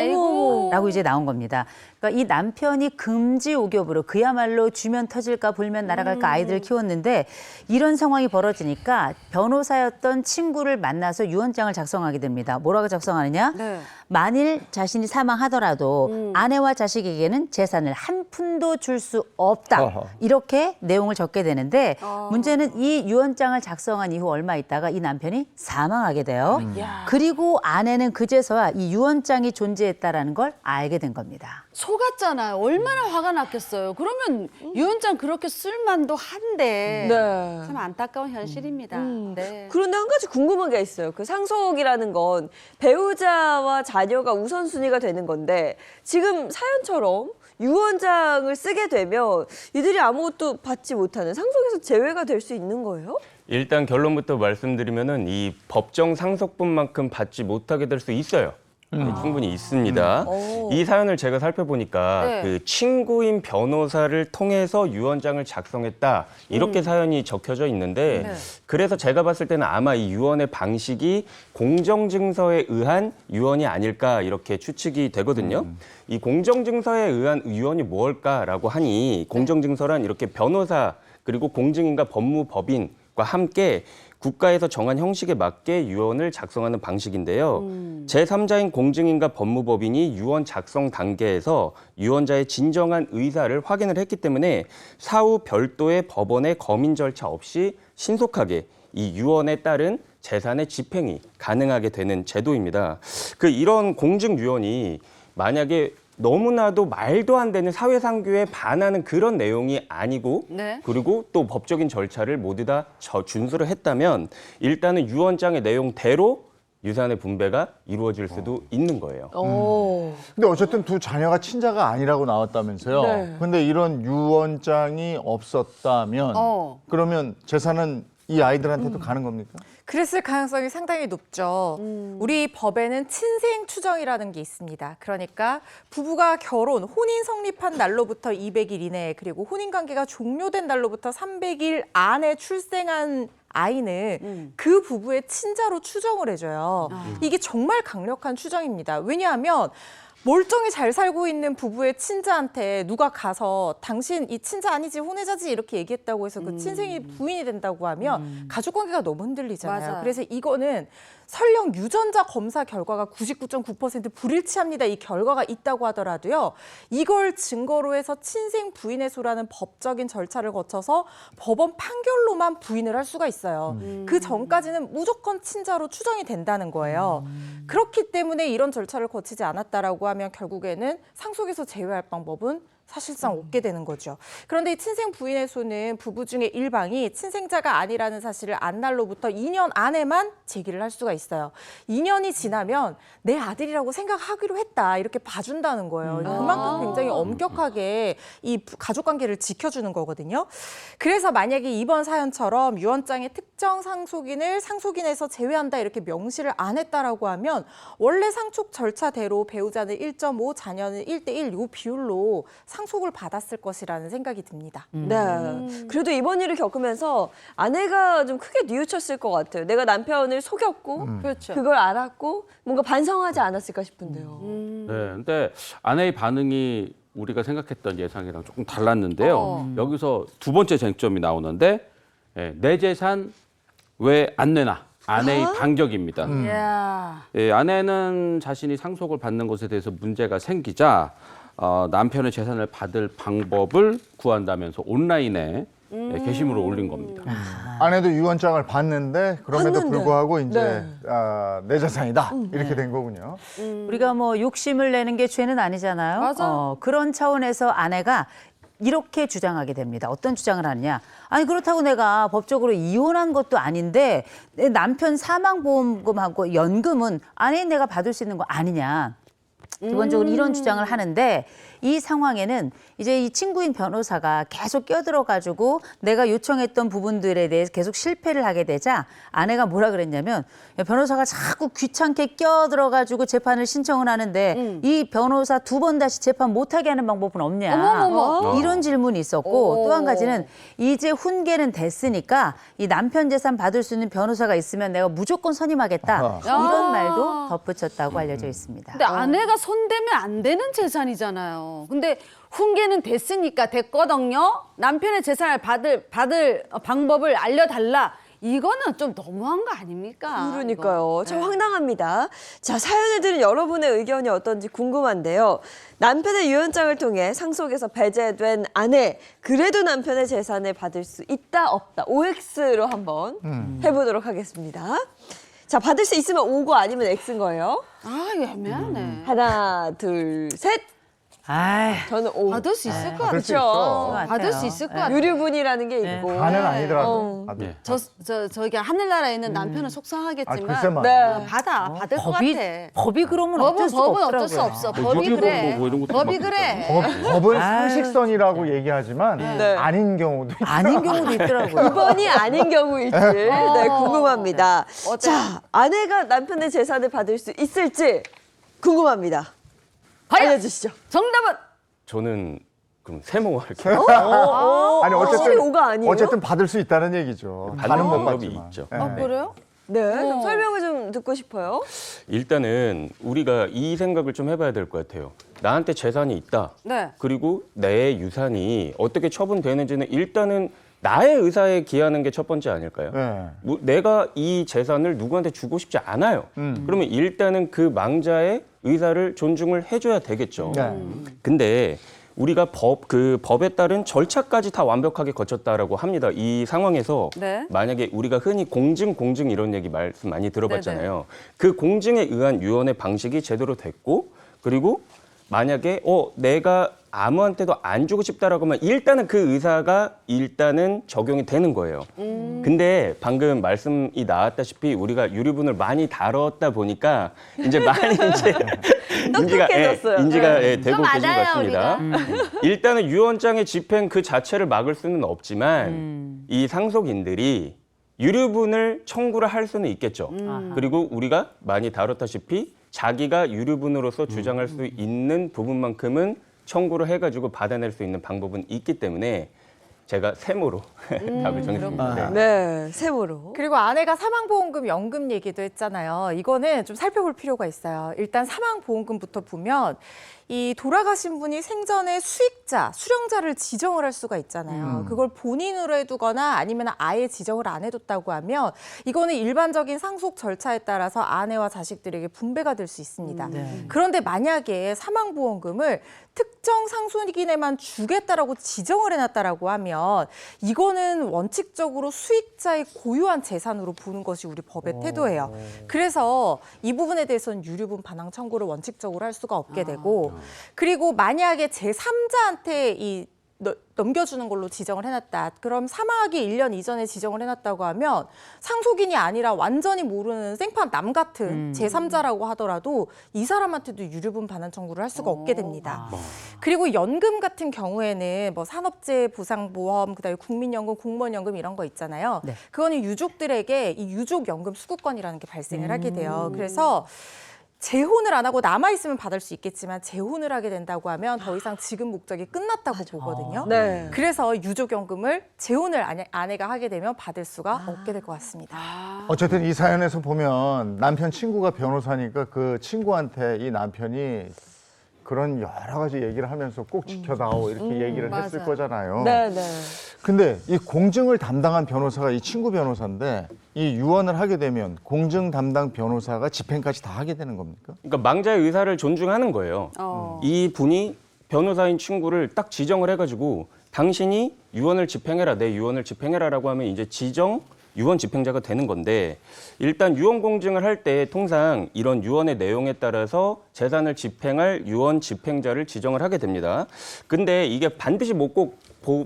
라고 이제 나온 겁니다. 그러니까 이 남편이 금지옥엽으로 그야말로 주면 터질까 불면 날아갈까 아이들을 키웠는데 이런 상황이 벌어지니까 변호사였던 친구를 만나서 유언장을 작성하게 됩니다. 뭐라고 작성하느냐? 만일 자신이 사망하더라도 아내와 자식에게는 재산을 한 푼도 줄 수 없다. 이렇게 내용을 적게 되는데 문제는 이 유언장을 작성한 이후 얼마 있다가 이 남편이 사망하게 돼요. 그리고 아내는 그제서야 이 유언장이 존재했다라는 걸 알게 된 겁니다. 속았잖아요. 얼마나 화가 났겠어요. 그러면 유언장 그렇게 쓸만도 한데 참 안타까운 현실입니다. 그런데 한 가지 궁금한 게 있어요. 그 상속이라는 건 배우자와 자녀가 우선순위가 되는 건데 지금 사연처럼 유언장을 쓰게 되면 이들이 아무것도 받지 못하는 상속에서 제외가 될 수 있는 거예요? 일단 결론부터 말씀드리면은 이 법정 상속분만큼 받지 못하게 될 수 있어요. 충분히 있습니다. 이 사연을 제가 살펴보니까 그 친구인 변호사를 통해서 유언장을 작성했다 이렇게 사연이 적혀져 있는데 그래서 제가 봤을 때는 아마 이 유언의 방식이 공정증서에 의한 유언이 아닐까 이렇게 추측이 되거든요. 이 공정증서에 의한 유언이 뭘까라고 하니 공정증서란 이렇게 변호사 그리고 공증인과 법무법인 함께 국가에서 정한 형식에 맞게 유언을 작성하는 방식인데요. 제3자인 공증인과 법무법인이 유언 작성 단계에서 유언자의 진정한 의사를 확인을 했기 때문에 사후 별도의 법원의 검인 절차 없이 신속하게 이 유언에 따른 재산의 집행이 가능하게 되는 제도입니다. 이런 공증 유언이 만약에 너무나도 말도 안 되는 사회상규에 반하는 그런 내용이 아니고 네. 그리고 또 법적인 절차를 모두 다 준수를 했다면 일단은 유언장의 내용대로 유산의 분배가 이루어질 수도 있는 거예요. 근데 어쨌든 두 자녀가 친자가 아니라고 나왔다면서요. 네. 근데 이런 유언장이 없었다면 그러면 재산은 이 아이들한테도 가는 겁니까? 그랬을 가능성이 상당히 높죠. 우리 법에는 친생 추정이라는 게 있습니다. 그러니까 부부가 혼인 성립한 날로부터 200일 이내에 그리고 혼인 관계가 종료된 날로부터 300일 안에 출생한 아이는 그 부부의 친자로 추정을 해줘요. 이게 정말 강력한 추정입니다. 왜냐하면 멀쩡히 잘 살고 있는 부부의 친자한테 누가 가서 당신 이 친자 아니지 혼외자지 이렇게 얘기했다고 해서 그 친생이 부인이 된다고 하면 가족관계가 너무 흔들리잖아요. 맞아요. 그래서 이거는 설령 유전자 검사 결과가 99.9% 불일치합니다. 이 결과가 있다고 하더라도요. 이걸 증거로 해서 친생 부인의소라는 법적인 절차를 거쳐서 법원 판결로만 부인을 할 수가 있어요. 그 전까지는 무조건 친자로 추정이 된다는 거예요. 그렇기 때문에 이런 절차를 거치지 않았다라고 하면 결국에는 상속에서 제외할 방법은 사실상 없게 되는 거죠. 그런데 이 친생 부인의소는 부부 중에 일방이 친생자가 아니라는 사실을 안 날로부터 2년 안에만 제기를 할 수가 있어요. 2년이 지나면 내 아들이라고 생각하기로 했다 이렇게 봐준다는 거예요. 그만큼 굉장히 엄격하게 이 가족관계를 지켜주는 거거든요. 그래서 만약에 이번 사연처럼 유언장의 특정 상속인을 상속인에서 제외한다 이렇게 명시를 안 했다라고 하면 원래 상속 절차대로 배우자는 1.5, 자녀는 1:1 요 비율로 상속을 받았을 것이라는 생각이 듭니다. 네. 그래도 이번 일을 겪으면서 아내가 좀 크게 뉘우쳤을 것 같아요. 내가 남편을 속였고 그렇죠. 그걸 알았고 뭔가 반성하지 않았을까 싶은데요. 네, 근데 아내의 반응이 우리가 생각했던 예상이랑 조금 달랐는데요. 여기서 두 번째 쟁점이 나오는데 내 재산 왜 안 내나? 아내의 반격입니다. 아내는 자신이 상속을 받는 것에 대해서 문제가 생기자 남편의 재산을 받을 방법을 구한다면서 온라인에 게시물을 올린 겁니다. 아내도 유언장을 봤는데 그럼에도 봤는데. 불구하고 이제 네. 내 재산이다 이렇게 된 거군요. 우리가 뭐 욕심을 내는 게 죄는 아니잖아요. 맞아. 그런 차원에서 아내가 이렇게 주장하게 됩니다. 어떤 주장을 하느냐. 아니 그렇다고 내가 법적으로 이혼한 것도 아닌데 내 남편 사망보험금하고 연금은 아니 내가 받을 수 있는 거 아니냐. 기본적으로 이런 주장을 하는데 이 상황에는 이제 이 친구인 변호사가 계속 끼어들어가지고 내가 요청했던 부분들에 대해서 계속 실패를 하게 되자 아내가 뭐라 그랬냐면 변호사가 자꾸 귀찮게 끼어들어가지고 재판을 신청을 하는데 이 변호사 2번 다시 재판 못하게 하는 방법은 없냐. 어머머머. 이런 질문이 있었고 또 한 가지는 이제 훈계는 됐으니까 이 남편 재산 받을 수 있는 변호사가 있으면 내가 무조건 선임하겠다. 이런 말도 덧붙였다고 알려져 있습니다. 근데 아내가 손대면 안 되는 재산이잖아요. 근데 훈계는 됐거든요. 남편의 재산을 받을 방법을 알려달라. 이거는 좀 너무한 거 아닙니까? 그러니까요. 이거. 참 황당합니다. 자, 사연을 들은 여러분의 의견이 어떤지 궁금한데요. 남편의 유언장을 통해 상속에서 배제된 아내, 그래도 남편의 재산을 받을 수 있다, 없다. OX로 한번 해보도록 하겠습니다. 자, 받을 수 있으면 O고 아니면 X인 거예요. 아, 이거 애매하네. 하나, 둘, 셋. 저는 O. 받을 수 있을 것 받을 수 같죠. 있어. 받을 수 있을 것 같아요. 유류분이라는 게 있고. 다는 아니더라도. 네. 저기 하늘나라에 있는 남편은 속상하겠지만 글쎄 말이야. 받을 것 같아. 법이 그러면 어쩔 수가 법은 없더라고요. 어쩔 수 없어. 뭐 법이 유기견 그래. 뭐 이런 것도 법이 막 그래. 법은 상식선이라고 얘기하지만 네. 아닌 경우도 있어요. 아닌 경우도 있더라고요. 이번이 아닌 경우일지 네, 궁금합니다. 자, 아내가 남편의 재산을 받을 수 있을지 궁금합니다. 알려주시죠. 정답은? 저는 그럼 세모 할게요. 아니 확실히 O가 아니에요? 어쨌든 받을 수 있다는 얘기죠. 받는 못 방법이 받지만. 있죠. 네. 그래요? 네, 좀 설명을 좀 듣고 싶어요. 일단은 우리가 이 생각을 좀 해봐야 될 것 같아요. 나한테 재산이 있다. 네. 그리고 내 유산이 어떻게 처분되는지는 일단은 나의 의사에 기하는 게 첫 번째 아닐까요? 네. 뭐 내가 이 재산을 누구한테 주고 싶지 않아요. 그러면 일단은 그 망자의 의사를 존중을 해줘야 되겠죠. 네. 근데 우리가 법에 따른 절차까지 다 완벽하게 거쳤다라고 합니다. 이 상황에서 네. 만약에 우리가 흔히 공증 이런 얘기 말씀 많이 들어봤잖아요. 그 공증에 의한 유언의 방식이 제대로 됐고, 그리고 만약에 내가 아무한테도 안 주고 싶다라고 하면 일단은 그 의사가 일단은 적용이 되는 거예요. 근데 방금 말씀이 나왔다시피 우리가 유류분을 많이 다뤘다 보니까 이제 많이 이제 인지가 되고 계신 것 같습니다. 일단은 유언장의 집행 그 자체를 막을 수는 없지만 이 상속인들이 유류분을 청구를 할 수는 있겠죠. 그리고 우리가 많이 다뤘다시피 자기가 유류분으로서 주장할 수 있는 부분만큼은 청구를 해가지고 받아낼 수 있는 방법은 있기 때문에 제가 세모로 답을 정했습니다. 네, 세모로. 그리고 아내가 사망보험금 연금 얘기도 했잖아요. 이거는 좀 살펴볼 필요가 있어요. 일단 사망보험금부터 보면 이 돌아가신 분이 생전에 수익자, 수령자를 지정을 할 수가 있잖아요. 그걸 본인으로 해두거나 아니면 아예 지정을 안 해뒀다고 하면 이거는 일반적인 상속 절차에 따라서 아내와 자식들에게 분배가 될 수 있습니다. 그런데 만약에 사망보험금을 특정 상속인에만 주겠다라고 지정을 해놨다라고 하면 이거는 원칙적으로 수익자의 고유한 재산으로 보는 것이 우리 법의 태도예요. 그래서 이 부분에 대해서는 유류분 반환 청구를 원칙적으로 할 수가 없게 되고, 그리고 만약에 제3자한테 넘겨주는 걸로 지정을 해놨다. 그럼 사망하기 1년 이전에 지정을 해놨다고 하면 상속인이 아니라 완전히 모르는 생판 남 같은 제3자라고 하더라도 이 사람한테도 유류분 반환 청구를 할 수가 없게 됩니다. 그리고 연금 같은 경우에는 뭐 산업재해 보상보험, 그다음에 국민연금, 공무원연금 이런 거 있잖아요. 그거는 유족들에게 이 유족연금 수급권이라는 게 발생을 하게 돼요. 그래서 재혼을 안 하고 남아있으면 받을 수 있겠지만 재혼을 하게 된다고 하면 더 이상 지금 목적이 끝났다고 보거든요. 네. 그래서 유족연금을 재혼을 아내가 하게 되면 받을 수가 없게 될 것 같습니다. 어쨌든 이 사연에서 보면 남편 친구가 변호사니까 그 친구한테 이 남편이 그런 여러 가지 얘기를 하면서 꼭 지켜다오 이렇게 얘기를 했을 거잖아요. 네. 근데 이 공증을 담당한 변호사가 이 친구 변호사인데 이 유언을 하게 되면 공증 담당 변호사가 집행까지 다 하게 되는 겁니까? 그러니까 망자의 의사를 존중하는 거예요. 이 분이 변호사인 친구를 딱 지정을 해가지고 당신이 유언을 집행해라, 내 유언을 집행해라라고 하면 이제 유언 집행자가 되는 건데, 일단 유언 공증을 할 때 통상 이런 유언의 내용에 따라서 재산을 집행할 유언 집행자를 지정을 하게 됩니다. 근데 이게 반드시 꼭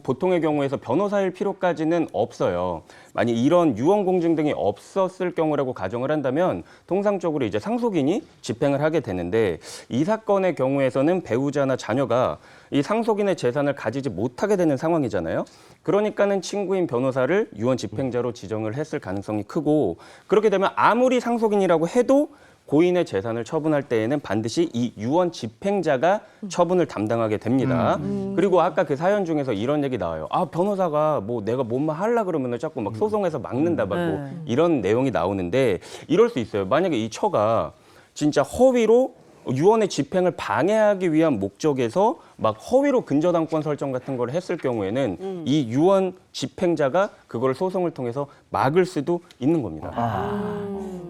보통의 경우에서 변호사일 필요까지는 없어요. 만약 이런 유언 공증 등이 없었을 경우라고 가정을 한다면 통상적으로 이제 상속인이 집행을 하게 되는데, 이 사건의 경우에서는 배우자나 자녀가 이 상속인의 재산을 가지지 못하게 되는 상황이잖아요. 그러니까는 친구인 변호사를 유언 집행자로 지정을 했을 가능성이 크고, 그렇게 되면 아무리 상속인이라고 해도 고인의 재산을 처분할 때에는 반드시 이 유언 집행자가 처분을 담당하게 됩니다. 그리고 아까 그 사연 중에서 이런 얘기 나와요. 변호사가 뭐 내가 뭔말 하려 그러면 자꾸 막 소송해서 막는다, 막 뭐 이런 내용이 나오는데, 이럴 수 있어요. 만약에 이 처가 진짜 허위로 유언의 집행을 방해하기 위한 목적에서 막 허위로 근저당권 설정 같은 걸 했을 경우에는 이 유언 집행자가 그걸 소송을 통해서 막을 수도 있는 겁니다.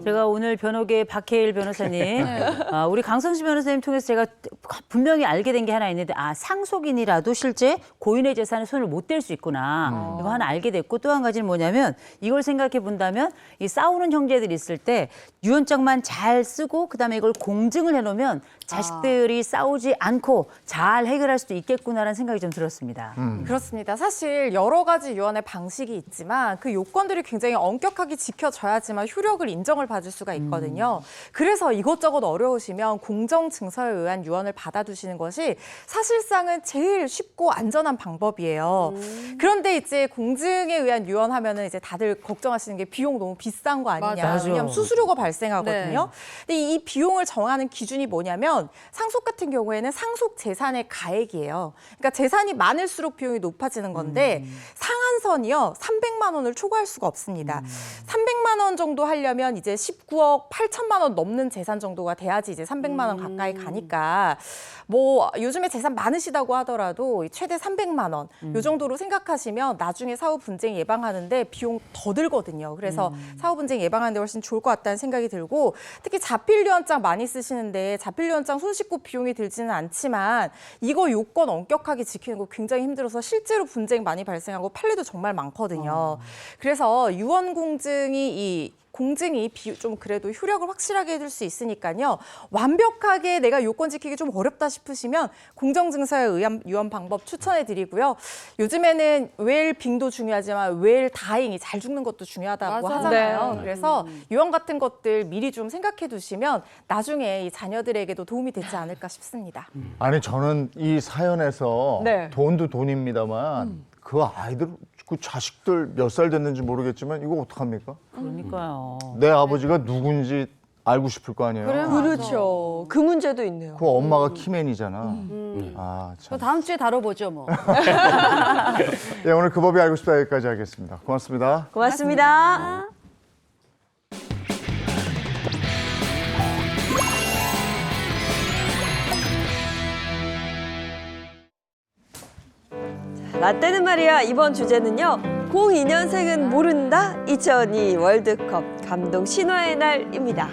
제가 오늘 변호계 박해일 변호사님, 우리 강성시 변호사님 통해서 제가 분명히 알게 된 게 하나 있는데, 상속인이라도 실제 고인의 재산에 손을 못 댈 수 있구나. 이거 하나 알게 됐고, 또 한 가지는 뭐냐면 이걸 생각해 본다면 이 싸우는 형제들이 있을 때 유언장만 잘 쓰고 그다음에 이걸 공증을 해놓으면 자식들이 싸우지 않고 잘 해결할 수도 있겠구나라는 생각이 좀 들었습니다. 그렇습니다. 사실 여러 가지 유언의 방식이 있지만 그 요건들이 굉장히 엄격하게 지켜져야지만 효력을 인정을 받을 수가 있거든요. 그래서 이것저것 어려우시면 공정증서에 의한 유언을 받아두시는 것이 사실상은 제일 쉽고 안전한 방법이에요. 그런데 이제 공증에 의한 유언하면은 이제 다들 걱정하시는 게 비용 너무 비싼 거 아니냐. 맞아. 왜냐하면 수수료가 발생하거든요. 근데 이 비용을 정하는 기준이 뭐냐면 상속 같은 경우에는 상속 재산의 가액이에요. 그러니까 재산이 많을수록 비용이 높아지는 건데 상한선이요 300만 원을 초과할 수가 없습니다. 300만 원 정도 하려면 이제 19억 8천만 원 넘는 재산 정도가 돼야지 이제 300만 원 가까이 가니까 뭐 요즘에 재산 많으시다고 하더라도 최대 300만 원 요 정도로 생각하시면 나중에 사후 분쟁 예방하는데 비용 더 들거든요. 그래서 사후 분쟁 예방하는데 훨씬 좋을 것 같다는 생각이 들고 특히 자필유언장 많이 쓰시는데 자필유언장 손 씻고 비용이 들지는 않지만 이거 요건 엄격하게 지키는 거 굉장히 힘들어서 실제로 분쟁 많이 발생하고 판례도 정말 많거든요. 그래서 유언 공증이 좀 그래도 효력을 확실하게 해줄 수 있으니까요. 완벽하게 내가 요건 지키기 좀 어렵다 싶으시면 공정증서의 유언 방법 추천해드리고요. 요즘에는 웰 빙도 중요하지만 웰 다잉이 잘 죽는 것도 중요하다고 맞아요. 하잖아요. 네. 그래서 유언 같은 것들 미리 좀 생각해 두시면 나중에 이 자녀들에게도 도움이 되지 않을까 싶습니다. 아니 저는 이 사연에서 네. 돈도 돈입니다만 그 아이들 그 자식들 몇 살 됐는지 모르겠지만 이거 어떡합니까? 그러니까요. 내 아버지가 누군지 알고 싶을 거 아니에요. 그렇죠. 그 문제도 있네요. 그 엄마가 키맨이잖아. 아, 또 참. 다음 주에 다뤄보죠 뭐. 예, 오늘 그 법이 알고 싶다 여기까지 하겠습니다. 고맙습니다. 고맙습니다. 라떼는 말이야 이번 주제는요 02년생은 모른다 2002 월드컵 감동 신화의 날입니다.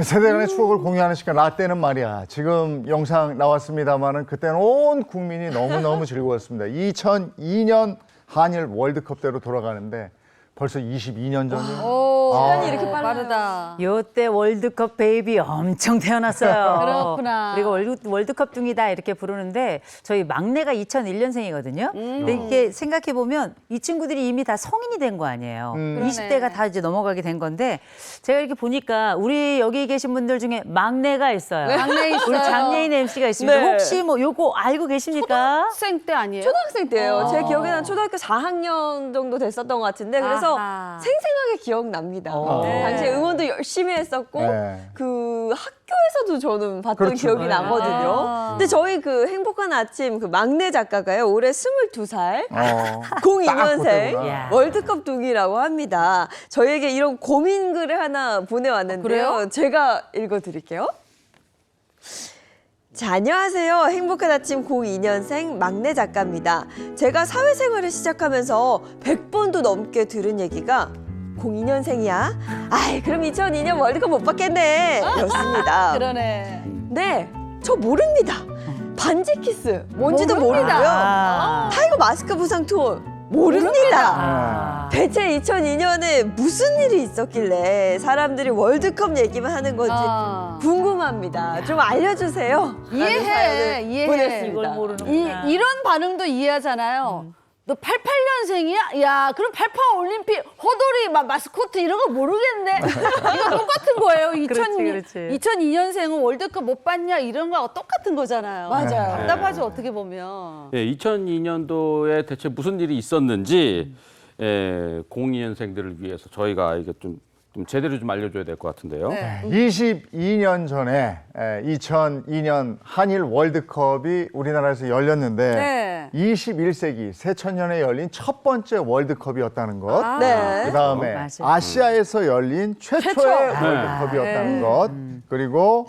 세대 간의 추억을 공유하는 시간 라떼는 말이야. 지금 영상 나왔습니다마는 그때는 온 국민이 너무너무 즐거웠습니다. 2002년 한일 월드컵 때로 돌아가는데 벌써 22년 전이요. 시간이 이렇게 빠르다. 요때 월드컵 베이비 엄청 태어났어요. 그렇구나. 그리고 월드컵 둥이다 이렇게 부르는데 저희 막내가 2001년생이거든요. 근데 이게 생각해 보면 이 친구들이 이미 다 성인이 된 거 아니에요. 20대가 다 이제 넘어가게 된 건데 제가 이렇게 보니까 우리 여기 계신 분들 중에 막내가 있어요. 네. 막내 있어요. 우리 장예인 MC가 있습니다. 네. 혹시 뭐 요거 알고 계십니까? 학생 때 아니에요? 초등학생 때예요. 제 기억에는 초등학교 4학년 정도 됐었던 것 같은데 그래서 아하. 생생하게 기억납니다. 네. 당시에 응원도 열심히 했었고 네. 그 학교에서도 저는 봤던 그렇죠. 기억이 나거든요. 근데 저희 그 행복한 아침 그 막내 작가가요. 올해 22살 02년생 그때구나. 월드컵 둥이라고 합니다. 저희에게 이런 고민글을 하나 보내왔는데요. 그래요? 제가 읽어드릴게요. 자, 안녕하세요. 행복한 아침 02년생 막내 작가입니다. 제가 사회생활을 시작하면서 100번도 넘게 들은 얘기가 02년생이야? 아이, 그럼 2002년 월드컵 못 봤겠네. 였습니다. 그러네. 네, 저 모릅니다. 반지 키스 뭔지도 모릅니다. 모르고요. 타이거 마스크 부상 투어 모릅니다. 대체 2002년에 무슨 일이 있었길래 사람들이 월드컵 얘기만 하는 건지 궁금합니다. 좀 알려주세요. 이해해, 이해해. 보냈습니다. 이걸 모르는구나. 이런 반응도 이해하잖아요. 너 88년생이야? 야, 그럼 88 올림픽 호돌이 마스코트 이런 거 모르겠네. 이거 똑같은 거예요. 2002년생은 월드컵 못 봤냐? 이런 거하고 똑같은 거잖아요. 맞아요. 답답하죠, 어떻게 보면. 예, 2002년도에 대체 무슨 일이 있었는지 02년생들을 위해서 저희가 이게 좀 제대로 좀 알려줘야 될 것 같은데요. 네. 22년 전에 2002년 한일 월드컵이 우리나라에서 열렸는데 네. 21세기 새천년에 열린 첫 번째 월드컵이었다는 것. 네. 그다음에 맞아요. 아시아에서 열린 최초의 월드컵이었다는 것. 그리고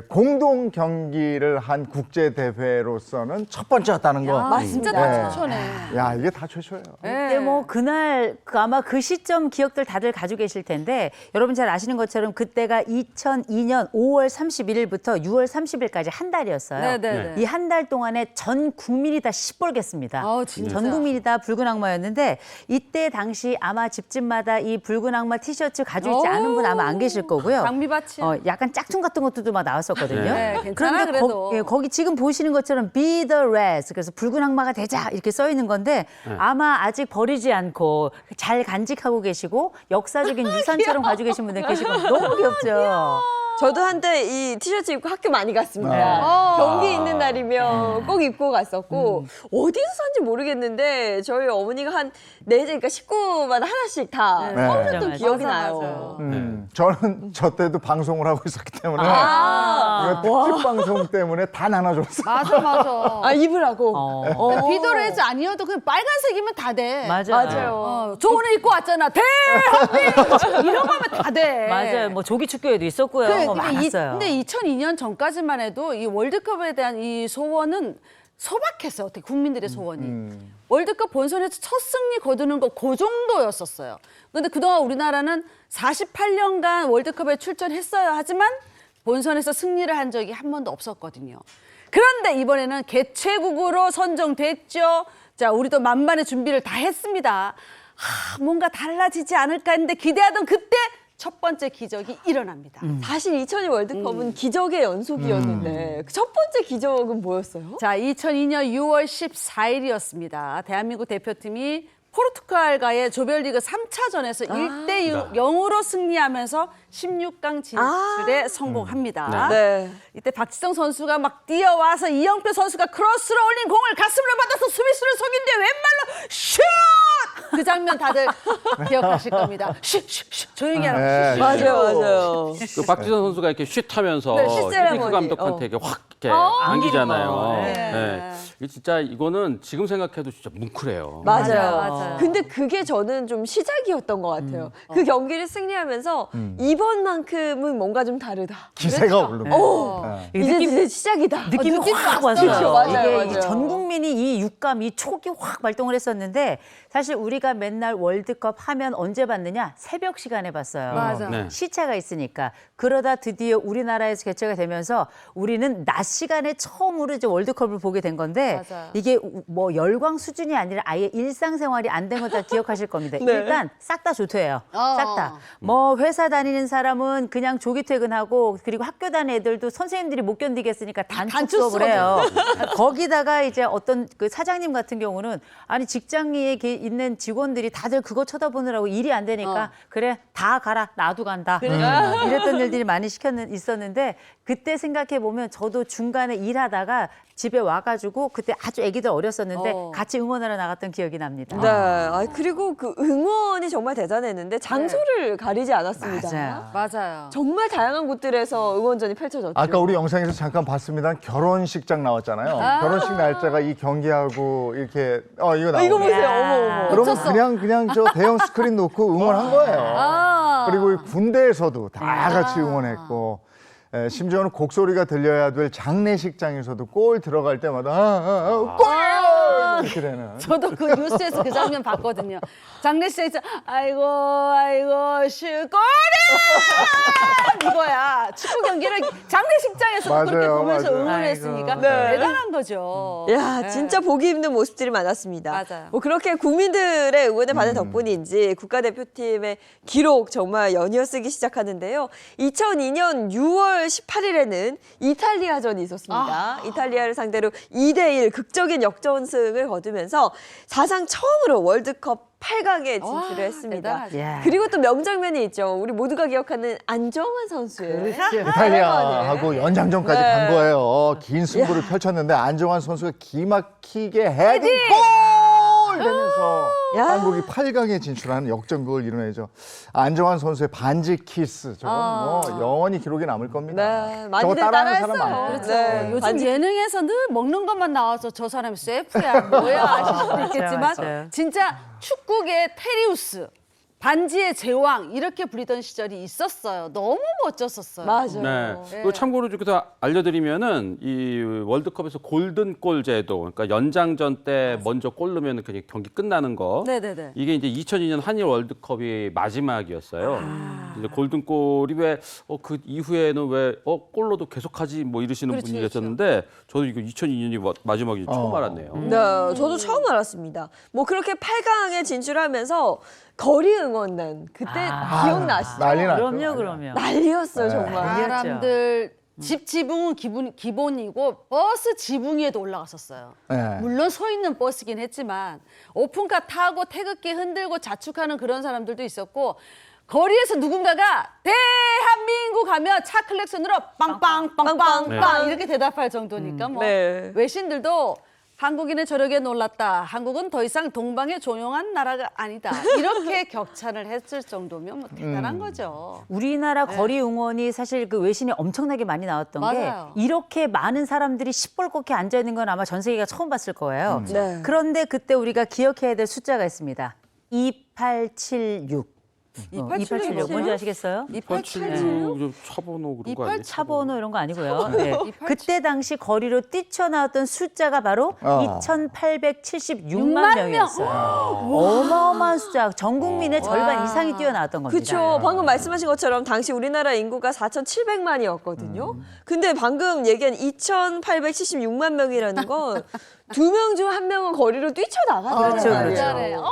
공동 경기를 한 국제 대회로서는 첫 번째였다는 것. 진짜 네. 다 최초네. 야, 이게 다 최초예요. 근데 뭐 그날 아마 그 시점 기억들 다들 가지고 계실 텐데 여러분 잘 아시는 것처럼 그때가 2002년 5월 31일부터 6월 30일까지 한 달이었어요. 네네네. 이 한 달 동안에 전 국민이 다 시뻘갰습니다. 진짜. 전 국민이 다 붉은 악마였는데 이때 당시 아마 집집마다 이 붉은 악마 티셔츠 가지고 있지 않은 분 아마 안 계실 거고요. 장미밭이. 약간 짝퉁 같은 것도 막 나왔었거든요. 네, 괜찮아, 그런데 그래도. 거기 지금 보시는 것처럼 Be the Reds, 그래서 붉은 악마가 되자 이렇게 써 있는 건데 아마 아직 버리지 않고 잘 간직하고 계시고 역사적인 유산처럼 가지고 계신 분들 계시고 너무 귀엽죠. 저도 한때 이 티셔츠 입고 학교 많이 갔습니다. 네. 경기 있는 날이면 꼭 입고 갔었고 어디서 산지 모르겠는데 저희 어머니가 한 4개, 그러니까 식구마다 하나씩 다 네. 선물했던 맞아, 기억이 맞아, 나요. 저는 저 때도 방송을 하고 있었기 때문에 아. 이거 특집 방송 때문에 다 나눠줬어요. 맞아. 아, 입으라고? 그러니까 비더레즈 아니어도 그냥 빨간색이면 다 돼. 맞아요. 저 오늘 입고 왔잖아. 대한민국! 이런 거 하면 다 돼. 맞아요. 뭐 조기 축구에도 있었고요. 뭐 많았어요. 근데 2002년 전까지만 해도 이 월드컵에 대한 이 소원은 소박했어요. 어떻게 국민들의 소원이. 월드컵 본선에서 첫 승리 거두는 거 그 정도였었어요. 근데 그동안 우리나라는 48년간 월드컵에 출전했어야 하지만 본선에서 승리를 한 적이 한 번도 없었거든요. 그런데 이번에는 개최국으로 선정됐죠. 자, 우리도 만반의 준비를 다 했습니다. 뭔가 달라지지 않을까 했는데 기대하던 그때 첫 번째 기적이 일어납니다. 사실 2002 월드컵은 기적의 연속이었는데 그 첫 번째 기적은 뭐였어요? 자, 2002년 6월 14일이었습니다. 대한민국 대표팀이 포르투갈과의 조별리그 3차전에서 1대 0으로 승리하면서 16강 진출에 성공합니다. 네. 이때 박지성 선수가 막 뛰어와서 이영표 선수가 크로스로 올린 공을 가슴으로 받아서 수비수를 속인데 왼발로 슛! 그 장면 다들 기억하실 겁니다. 슛! 조용히 하라고. 네. 맞아요. 그 박지성 선수가 이렇게 슛하면서 네, 슛 세레머니. 히딩크 감독한테 이렇게 확 이렇게 안기잖아요. 네. 이게 진짜 이거는 지금 생각해도 진짜 뭉클해요. 맞아요. 근데 그게 저는 좀 시작이었던 것 같아요. 그 경기를 승리하면서 이번만큼은 뭔가 좀 다르다. 기세가 오르고. 이제 시작이다. 느낌이 느낌이 확 왔어요. 왔어요. 맞아요. 이게 전 국민이 이 육감, 이 촉이 확 발동을 했었는데 사실 우리가 맨날 월드컵 하면 언제 봤느냐? 새벽 시간에 봤어요. 맞아. 네. 시차가 있으니까. 그러다 드디어 우리나라에서 개최가 되면서 우리는 낮 시간에 처음으로 이제 월드컵을 보게 된 건데 맞아. 이게 뭐 열광 수준이 아니라 아예 일상생활이 안 된 거 다 기억하실 겁니다. 네. 일단 싹 다 조퇴해요. 싹 다. 뭐 회사 다니는 사람은 그냥 조기 퇴근하고 그리고 학교 다니는 애들도 선생님들이 못 견디겠으니까 단축 수업을 해요. 거기다가 이제 어떤 그 사장님 같은 경우는 아니 직장에 있는 직원들이 다들 그거 쳐다보느라고 일이 안 되니까 그래 다 가라 나도 간다. 이랬던 일들이 많이 있었는데 그때 생각해 보면 저도 중간에 일하다가 집에 와가지고 그때 아주 아기들 어렸었는데 같이 응원하러 나갔던 기억이 납니다. 네. 그리고 그 응원이 정말 대단했는데 장소를 가리지 않았습니다. 맞아요. 정말 다양한 곳들에서 응원전이 펼쳐졌죠. 아까 우리 영상에서 잠깐 봤습니다. 결혼식장 나왔잖아요. 결혼식 날짜가 이 경기하고 이렇게 이거 나오고. 이거 보세요. 어머. 그러면 그냥 저 대형 스크린 놓고 응원한 거예요. 그리고 이 군대에서도 다 같이 응원했고 심지어는 곡소리가 들려야 될 장례식장에서도 골 들어갈 때마다 골! 이렇게 되는. 저도 그 뉴스에서 그 장면 봤거든요. 장례식장에서 아이고 슈골이야 이거야. 축구 경기를 장례식장에서 그렇게 보면서 응원했으니까 대단한 거죠. 야, 진짜 보기 힘든 모습들이 많았습니다. 맞아요. 뭐 그렇게 국민들의 응원을 받은 덕분인지 국가대표팀의 기록 정말 연이어 쓰기 시작하는데요. 2002년 6월 18일에는 이탈리아전이 있었습니다. 이탈리아를 상대로 2대1 극적인 역전승을 거두면서 사상 처음으로 월드컵 8강에 진출을 했습니다. 대단하죠. 그리고 또 명장면이 있죠. 우리 모두가 기억하는 안정환 선수의 이탈리아하고 연장전까지 네. 간 거예요. 긴 승부를 펼쳤는데 안정환 선수가 기막히게 헤딩 골! 되면서 한국이 8강에 진출하는 역전극을 이뤄내죠. 안정환 선수의 반지 키스 저건 뭐 영원히 기록에 남을 겁니다. 네, 저거 많이들 따라하는 사람 따라했어요. 많아요. 네. 요즘 예능에서 늘 먹는 것만 나와서 저 사람이 셰프야 뭐야 아실 수도 있겠지만 맞아요. 진짜 축구계 테리우스 반지의 제왕 이렇게 불리던 시절이 있었어요. 너무 멋졌었어요. 맞아요. 네. 그리고 참고로 여기서 알려드리면은 이 월드컵에서 골든골 제도, 그러니까 연장전 때 먼저 골 넣으면 그냥 경기 끝나는 거. 네네네. 이게 이제 2002년 한일 월드컵이 마지막이었어요. 이제 골든골이 왜 그 이후에는 왜 골로도 계속하지 뭐 이러시는 그렇지, 분이 계셨는데 저도 이거 2002년이 마지막인지 처음 알았네요. 네, 저도 처음 알았습니다. 뭐 그렇게 8강에 진출하면서 거리 응원단 그때 기억나시죠? 난리 났죠. 그럼요. 난리였어요 정말. 사람들 집 지붕은 기본이고 버스 지붕 위에도 올라갔었어요. 네. 물론 서 있는 버스긴 했지만 오픈카 타고 태극기 흔들고 자축하는 그런 사람들도 있었고 거리에서 누군가가 대한민국 하면 차 클렉션으로 빵빵빵빵빵 이렇게 대답할 정도니까 뭐 네. 외신들도 한국인의 저력에 놀랐다. 한국은 더 이상 동방의 조용한 나라가 아니다. 이렇게 격찬을 했을 정도면 뭐 대단한 거죠. 우리나라 거리 응원이 사실 그 외신에 엄청나게 많이 나왔던 맞아요. 게 이렇게 많은 사람들이 시뻘겋게 앉아 있는 건 아마 전 세계가 처음 봤을 거예요. 네. 그런데 그때 우리가 기억해야 될 숫자가 있습니다. 2876. 2876 뭔지 아시겠어요? 2876? 좀 차번호 그런 거 아니에요? 차번호 이런 거 아니고요. 네. 그때 당시 거리로 뛰쳐나왔던 숫자가 바로 2,876만 명이었어요. 어마어마한 숫자. 전 국민의 절반 이상이 뛰어나왔던 겁니다. 그렇죠. 방금 말씀하신 것처럼 당시 우리나라 인구가 4,700만이었거든요. 근데 방금 얘기한 2,876만 명이라는 건 2명 중 1명은 거리로 뛰쳐나가는 거예요.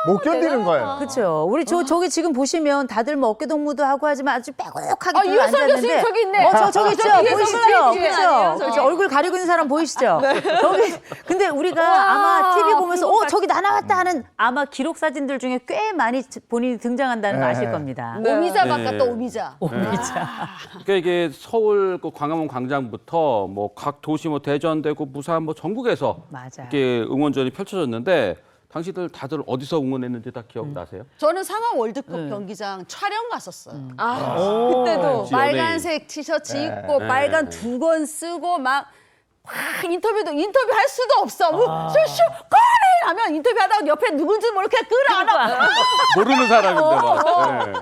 못 견디는 거예요. 그렇죠. 우리 저기 지금 보시면 다들 뭐 어깨 동무도 하고 하지만 아주 빼곡하게 둘러 이효선 앉았는데. 교수님 저기 있네. 저기 있죠. 저기 보이시죠? 저기 그렇죠. 저기. 얼굴 가리고 있는 사람 보이시죠? 저기. 근데 우리가 아마 TV 보면서 저기 나 나왔다 하는 아마 기록 사진들 중에 꽤 많이 본인이 등장한다는 거 아실 겁니다. 오미자 네. 바깥 또 오미자. 그러니까 이게 서울 그 광화문 광장부터 뭐 각 도시 뭐 대전, 대구, 부산 뭐 전국에서 맞아. 이렇게 응원전이 펼쳐졌는데 당시들 다들 어디서 응원했는지 다 기억나세요? 저는 상암 월드컵 경기장 촬영 갔었어요. 그때도 역시 빨간색 티셔츠 입고 빨간 두건 쓰고 막 인터뷰할 수도 없어. 슈슈 꼬리 하면 인터뷰하다가 옆에 누군지 모르게 끌어안아. 모르는 사람인데 막. 네.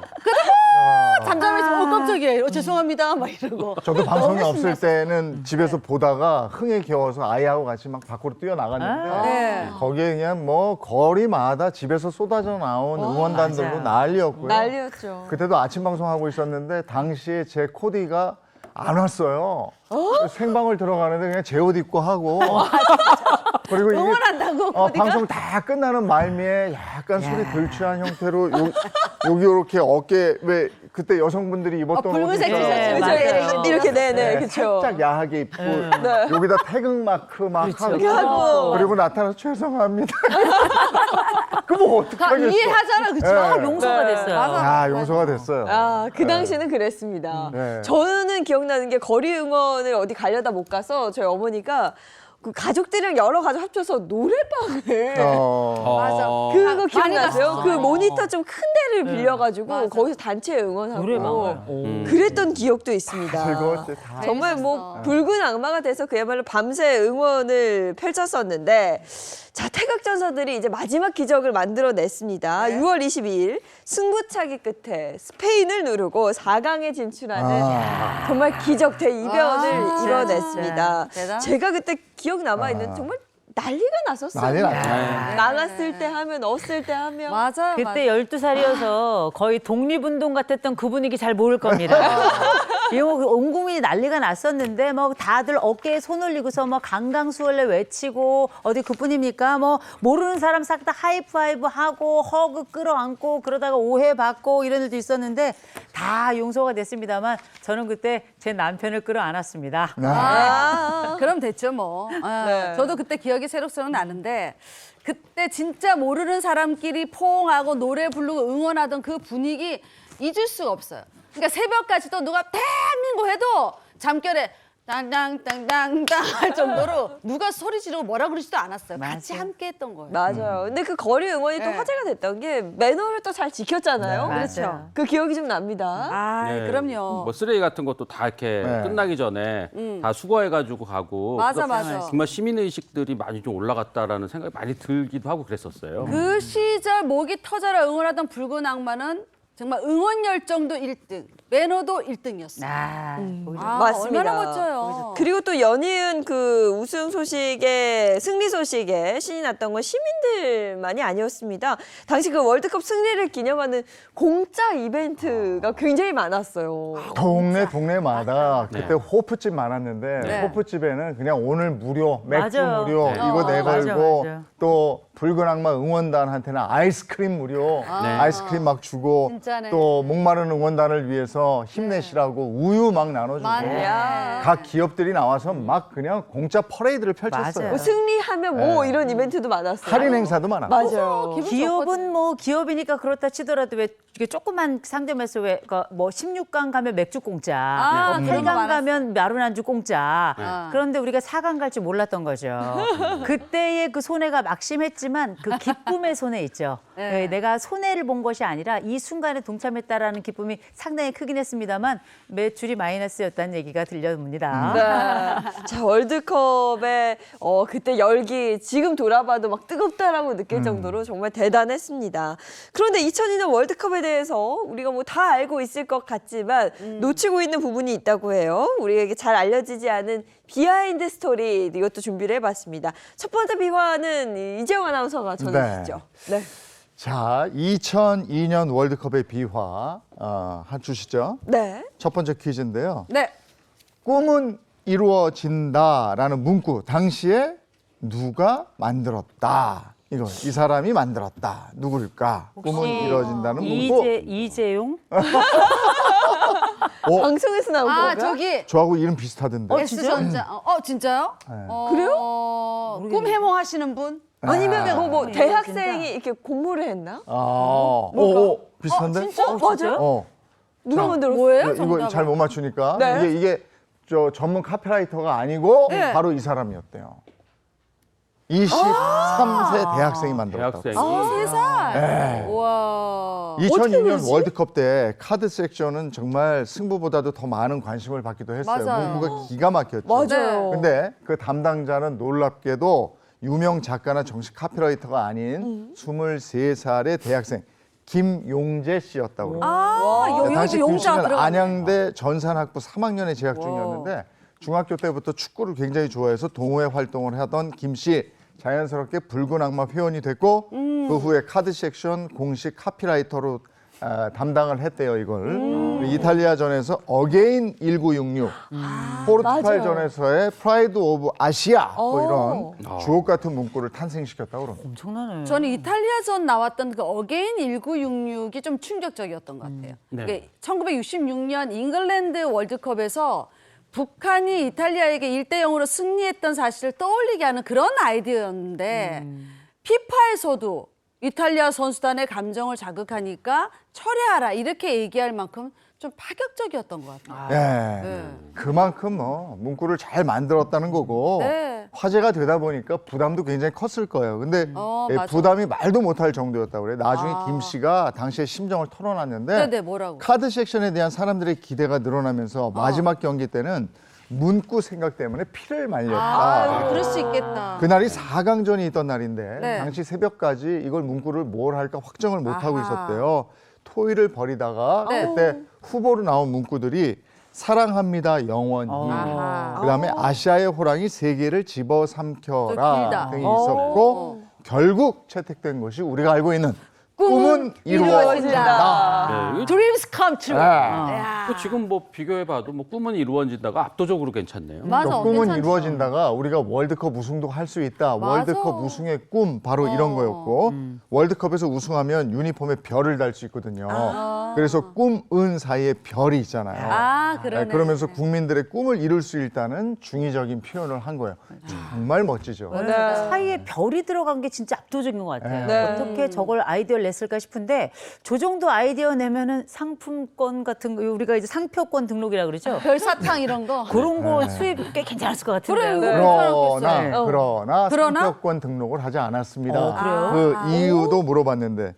잠잠해서 깜짝이야. 죄송합니다. 막 이러고. 저도 방송이 너무 없을 신났어요. 때는 집에서 보다가 흥에 겨워서 아이하고 같이 막 밖으로 뛰어나갔는데 네. 거기에 그냥 뭐 거리마다 집에서 쏟아져 나온 응원단들로 난리였고요. 난리였죠. 그때도 아침 방송하고 있었는데 당시에 제 코디가 안 왔어요. 생방을 들어가는데 그냥 제 옷 입고 하고 그리고 이게 응원한다고 방송 다 끝나는 말미에 약간 술이 덜 취한 형태로 여기 이렇게 어깨 왜 그때 여성분들이 입었던 붉은색 옷 있잖아요. 티셔츠. 이렇게 네네 그렇죠. 살짝 야하게 입고 여기다 태극 마크 막 그렇죠. 하고 그리고 나타나서 죄송합니다. 그럼 뭐 어떡하겠어. 이해하잖아. 그렇죠? 용서가 됐어요. 용서가 됐어요. 그 당시는 그랬습니다. 네. 저는 기억나는 게 거리 응원을 어디 가려다 못 가서 저희 어머니가 그 가족들이랑 여러 가족 합쳐서 노래방을 맞아. 그거 많이 기억나세요? 갔었어. 그 모니터 좀 큰 데를 빌려가지고 거기서 단체 응원하고 노래방을. 그랬던 기억도 있습니다. 즐거웠지 다. 정말 뭐 붉은 악마가 돼서 그야말로 밤새 응원을 펼쳤었는데 자 태극전사들이 이제 마지막 기적을 만들어냈습니다. 6월 22일 승부차기 끝에 스페인을 누르고 4강에 진출하는 정말 기적 대이변을 이뤄냈습니다. 대단. 제가 그때 기억 남아있는 정말 난리가 났었어요. 난리 났죠. 나갔을 때 하면 없을 때 하면 맞아. 그때 12살이어서 거의 독립운동 같았던 그 분위기 잘 모를 겁니다. 온 국민이 난리가 났었는데 뭐 다들 어깨에 손 올리고서 뭐 강강수월래 외치고 어디 그뿐입니까? 뭐 모르는 사람 싹 다 하이파이브 하고 허그 끌어안고 그러다가 오해받고 이런 일도 있었는데 다 용서가 됐습니다만 저는 그때 제 남편을 끌어안았습니다. 그럼 됐죠 뭐. 네. 저도 그때 기억이 새록새록 나는데 그때 진짜 모르는 사람끼리 포옹하고 노래 부르고 응원하던 그 분위기 잊을 수가 없어요. 그러니까 새벽까지도 누가 대한민국 해도 잠결에 땅땅땅땅땅 할 정도로 누가 소리 지르고 뭐라 그러지도 않았어요. 같이 함께 했던 거예요. 맞아요. 근데 그 거리 응원이 또 화제가 됐던 게 매너를 또 잘 지켰잖아요. 네, 그렇죠. 맞아요. 그 기억이 좀 납니다. 아, 네. 그럼요. 뭐 쓰레기 같은 것도 다 이렇게 끝나기 전에 다 수거해가지고 가고. 맞아, 그래서 맞아. 정말 시민의식들이 많이 좀 올라갔다라는 생각이 많이 들기도 하고 그랬었어요. 그 시절 목이 터져라 응원하던 붉은 악마는 정말 응원 열정도 1등, 매너도 1등이었어요. 맞습니다. 얼마나 멋져요. 그리고 또 연이은 그 우승 소식에 승리 소식에 신이 났던 건 시민들만이 아니었습니다. 당시 그 월드컵 승리를 기념하는 공짜 이벤트가 굉장히 많았어요. 동네마다 네. 그때 호프집 많았는데 네. 호프집에는 그냥 오늘 무료, 맥주 맞아요. 무료 네. 이거 내걸고 맞아. 또 붉은 악마 응원단한테는 아이스크림 무료, 아이스크림 막 주고 진짜네. 또 목마른 응원단을 위해서 힘내시라고 우유 막 나눠주고 각 기업들이 나와서 막 그냥 공짜 퍼레이드를 펼쳤어요. 뭐 승리하면 뭐 이런 이벤트도 많았어요. 할인 행사도 많았고. 맞아요. 기업은 뭐 기업이니까 그렇다 치더라도 왜 이게 조그만 상점에서 왜 뭐 16강 가면 맥주 공짜, 뭐 8강 가면 마른 안주 공짜. 그런데 우리가 4강 갈 줄 몰랐던 거죠. 그때의 그 손해가 막심했지만 그 기쁨의 손해 있죠. 내가 손해를 본 것이 아니라 이 순간에 동참했다라는 기쁨이 상당히 크긴 했습니다만 매출이 마이너스였다는 얘기가 들려옵니다. 네. 자, 월드컵의 그때 열기 지금 돌아봐도 막 뜨겁다라고 느낄 정도로 정말 대단했습니다. 그런데 2002년 월드컵에 대해서 우리가 뭐 다 알고 있을 것 같지만 놓치고 있는 부분이 있다고 해요. 우리에게 잘 알려지지 않은 비하인드 스토리 이것도 준비를 해봤습니다. 첫 번째 비화는 이재용 아나운서가 전해주시죠. 네. 자, 2002년 월드컵의 비화 한 주시죠. 네. 첫 번째 퀴즈인데요. 네. 꿈은 이루어진다라는 문구 당시에 누가 만들었다. 이 사람이 만들었다. 누굴까? 꿈은 이루어진다는 문구. 이재용? 방송에서 나온 건가? 저기 저하고 이름 비슷하던데. S전자. 진짜요? 네. 그래요? 꿈 해몽하시는 분? 아니면 뭐 대학생이 이렇게 공모를 했나? 비슷한데? 진짜? 맞아요? 누가 만들었어요? 뭐예요? 이거 잘 못 맞추니까. 네. 이게 저 전문 카피라이터가 아니고 네. 바로 이 사람이었대요. 23세 대학생이 만들었다고. 세 살. 네. 와. 2002년 월드컵 때 카드 섹션은 정말 승부보다도 더 많은 관심을 받기도 했어요. 맞아요. 문구가 기가 막혔죠. 맞아요. 근데 그 담당자는 놀랍게도 유명 작가나 정식 카피라이터가 아닌 23살의 대학생 김용재 씨였다고 그래요. 당시 김 씨는 안양대 전산학부 3학년에 재학 중이었는데 중학교 때부터 축구를 굉장히 좋아해서 동호회 활동을 하던 김 씨 자연스럽게 붉은 악마 회원이 됐고 그 후에 카드 섹션 공식 카피라이터로 담당을 했대요, 이걸. 이탈리아전에서 어게인 1966, 포르투갈전에서의 프라이드 오브 아시아 뭐 이런 주옥 같은 문구를 탄생시켰다고 그럽니다. 엄청나네. 저는 이탈리아전 나왔던 그 어게인 1966이 좀 충격적이었던 것 같아요. 네. 1966년 잉글랜드 월드컵에서 북한이 이탈리아에게 1대0으로 승리했던 사실을 떠올리게 하는 그런 아이디어였는데 피파에서도 이탈리아 선수단의 감정을 자극하니까 철회하라 이렇게 얘기할 만큼 좀 파격적이었던 것 같아요. 네. 그만큼 뭐 문구를 잘 만들었다는 거고 네. 화제가 되다 보니까 부담도 굉장히 컸을 거예요. 근데 맞아. 부담이 말도 못할 정도였다고 그래요. 나중에 김 씨가 당시에 심정을 털어놨는데 네네, 뭐라고? 카드 섹션에 대한 사람들의 기대가 늘어나면서 마지막 경기 때는 문구 생각 때문에 피를 말렸다. 그럴 수 있겠다. 그날이 4강전이 있던 날인데 네. 당시 새벽까지 이걸 문구를 뭘 할까 확정을 못하고 있었대요. 토의를 벌이다가 네. 그때 후보로 나온 문구들이 사랑합니다 영원히 그다음에 아시아의 호랑이 세 개를 집어삼켜라 등이 있었고 결국 채택된 것이 우리가 알고 있는 꿈은 이루어진다. 네. Dreams come true. 지금 뭐 비교해봐도 뭐 꿈은 이루어진다가 압도적으로 괜찮네요. 맞아. 꿈은 괜찮죠. 이루어진다가 우리가 월드컵 우승도 할 수 있다. 맞아. 월드컵 우승의 꿈 바로 이런 거였고 월드컵에서 우승하면 유니폼에 별을 달 수 있거든요. 그래서 꿈은 사이에 별이 있잖아요. 그러네. 그러면서 국민들의 꿈을 이룰 수 있다는 중의적인 표현을 한 거예요. 정말 멋지죠. 사이에 별이 들어간 게 진짜 압도적인 것 같아요. 네. 어떻게 저걸 아이디어를 냈을까 싶은데 저 정도 아이디어 내면은 상품권 같은 거 우리가 이제 상표권 등록이라 그러죠. 별사탕 이런 거. 그런 거 수입 꽤 괜찮았을 것 같은데요. 그러나 상표권 등록을 하지 않았습니다. 그래요? 그 이유도 물어봤는데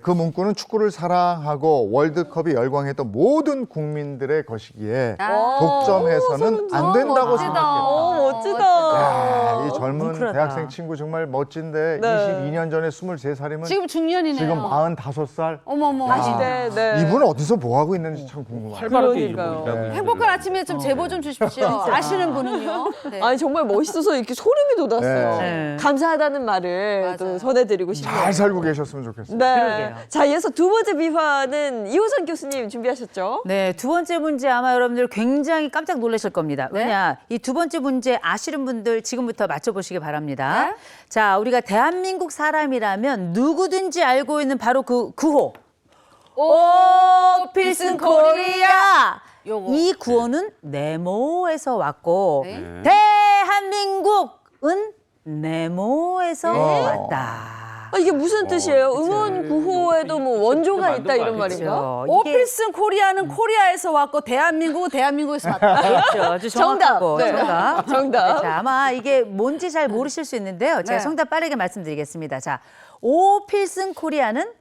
그 문구는 축구를 사랑하고 월드컵이 열광했던 모든 국민들의 것이기에 독점해서는 안 된다고 생각했다. 멋지다. 이 젊은 뭉클하다. 대학생 친구 정말 멋진데 네. 22년 전에 23살이면 지금 중년이네요. 지금 45살. 어머머. 네. 이분은 어디서 뭐 하고 있는지 참 궁금해요. 활발하게 그러니까요. 일을 하고 있는 행복한 아침에 좀 제보 좀 주십시오. 아시는 분은요. 네. 아니 정말 멋있어서 이렇게 소름이 돋았어요. 네. 감사하다는 말을 또 전해드리고 싶네요. 잘 살고 계셨으면 좋겠어요. 네. 자, 이어서 두 번째 비화는 이호선 교수님 준비하셨죠? 네, 두 번째 문제 아마 여러분들 굉장히 깜짝 놀라실 겁니다. 왜냐, 이 두 번째 문제 아시는 분들 지금부터 맞춰보시기 바랍니다. 자, 우리가 대한민국 사람이라면 누구든지 알고 있는 바로 그 구호. 오 필승 코리아. 요거. 이 구호는 네모에서 왔고 네. 대한민국은 네모에서 네. 왔다. 아, 이게 무슨 뜻이에요? 응원 구호에도 뭐 원조가 있다 이런 말인가? 오필승 코리아는 코리아에서 왔고 대한민국은 대한민국에서 왔다. 그렇죠. 아주 정확하고 정답. 네. 정답. 정답. 네, 자, 아마 이게 뭔지 잘 모르실 수 있는데요. 제가 네. 정답 빠르게 말씀드리겠습니다. 자, 오필승 코리아는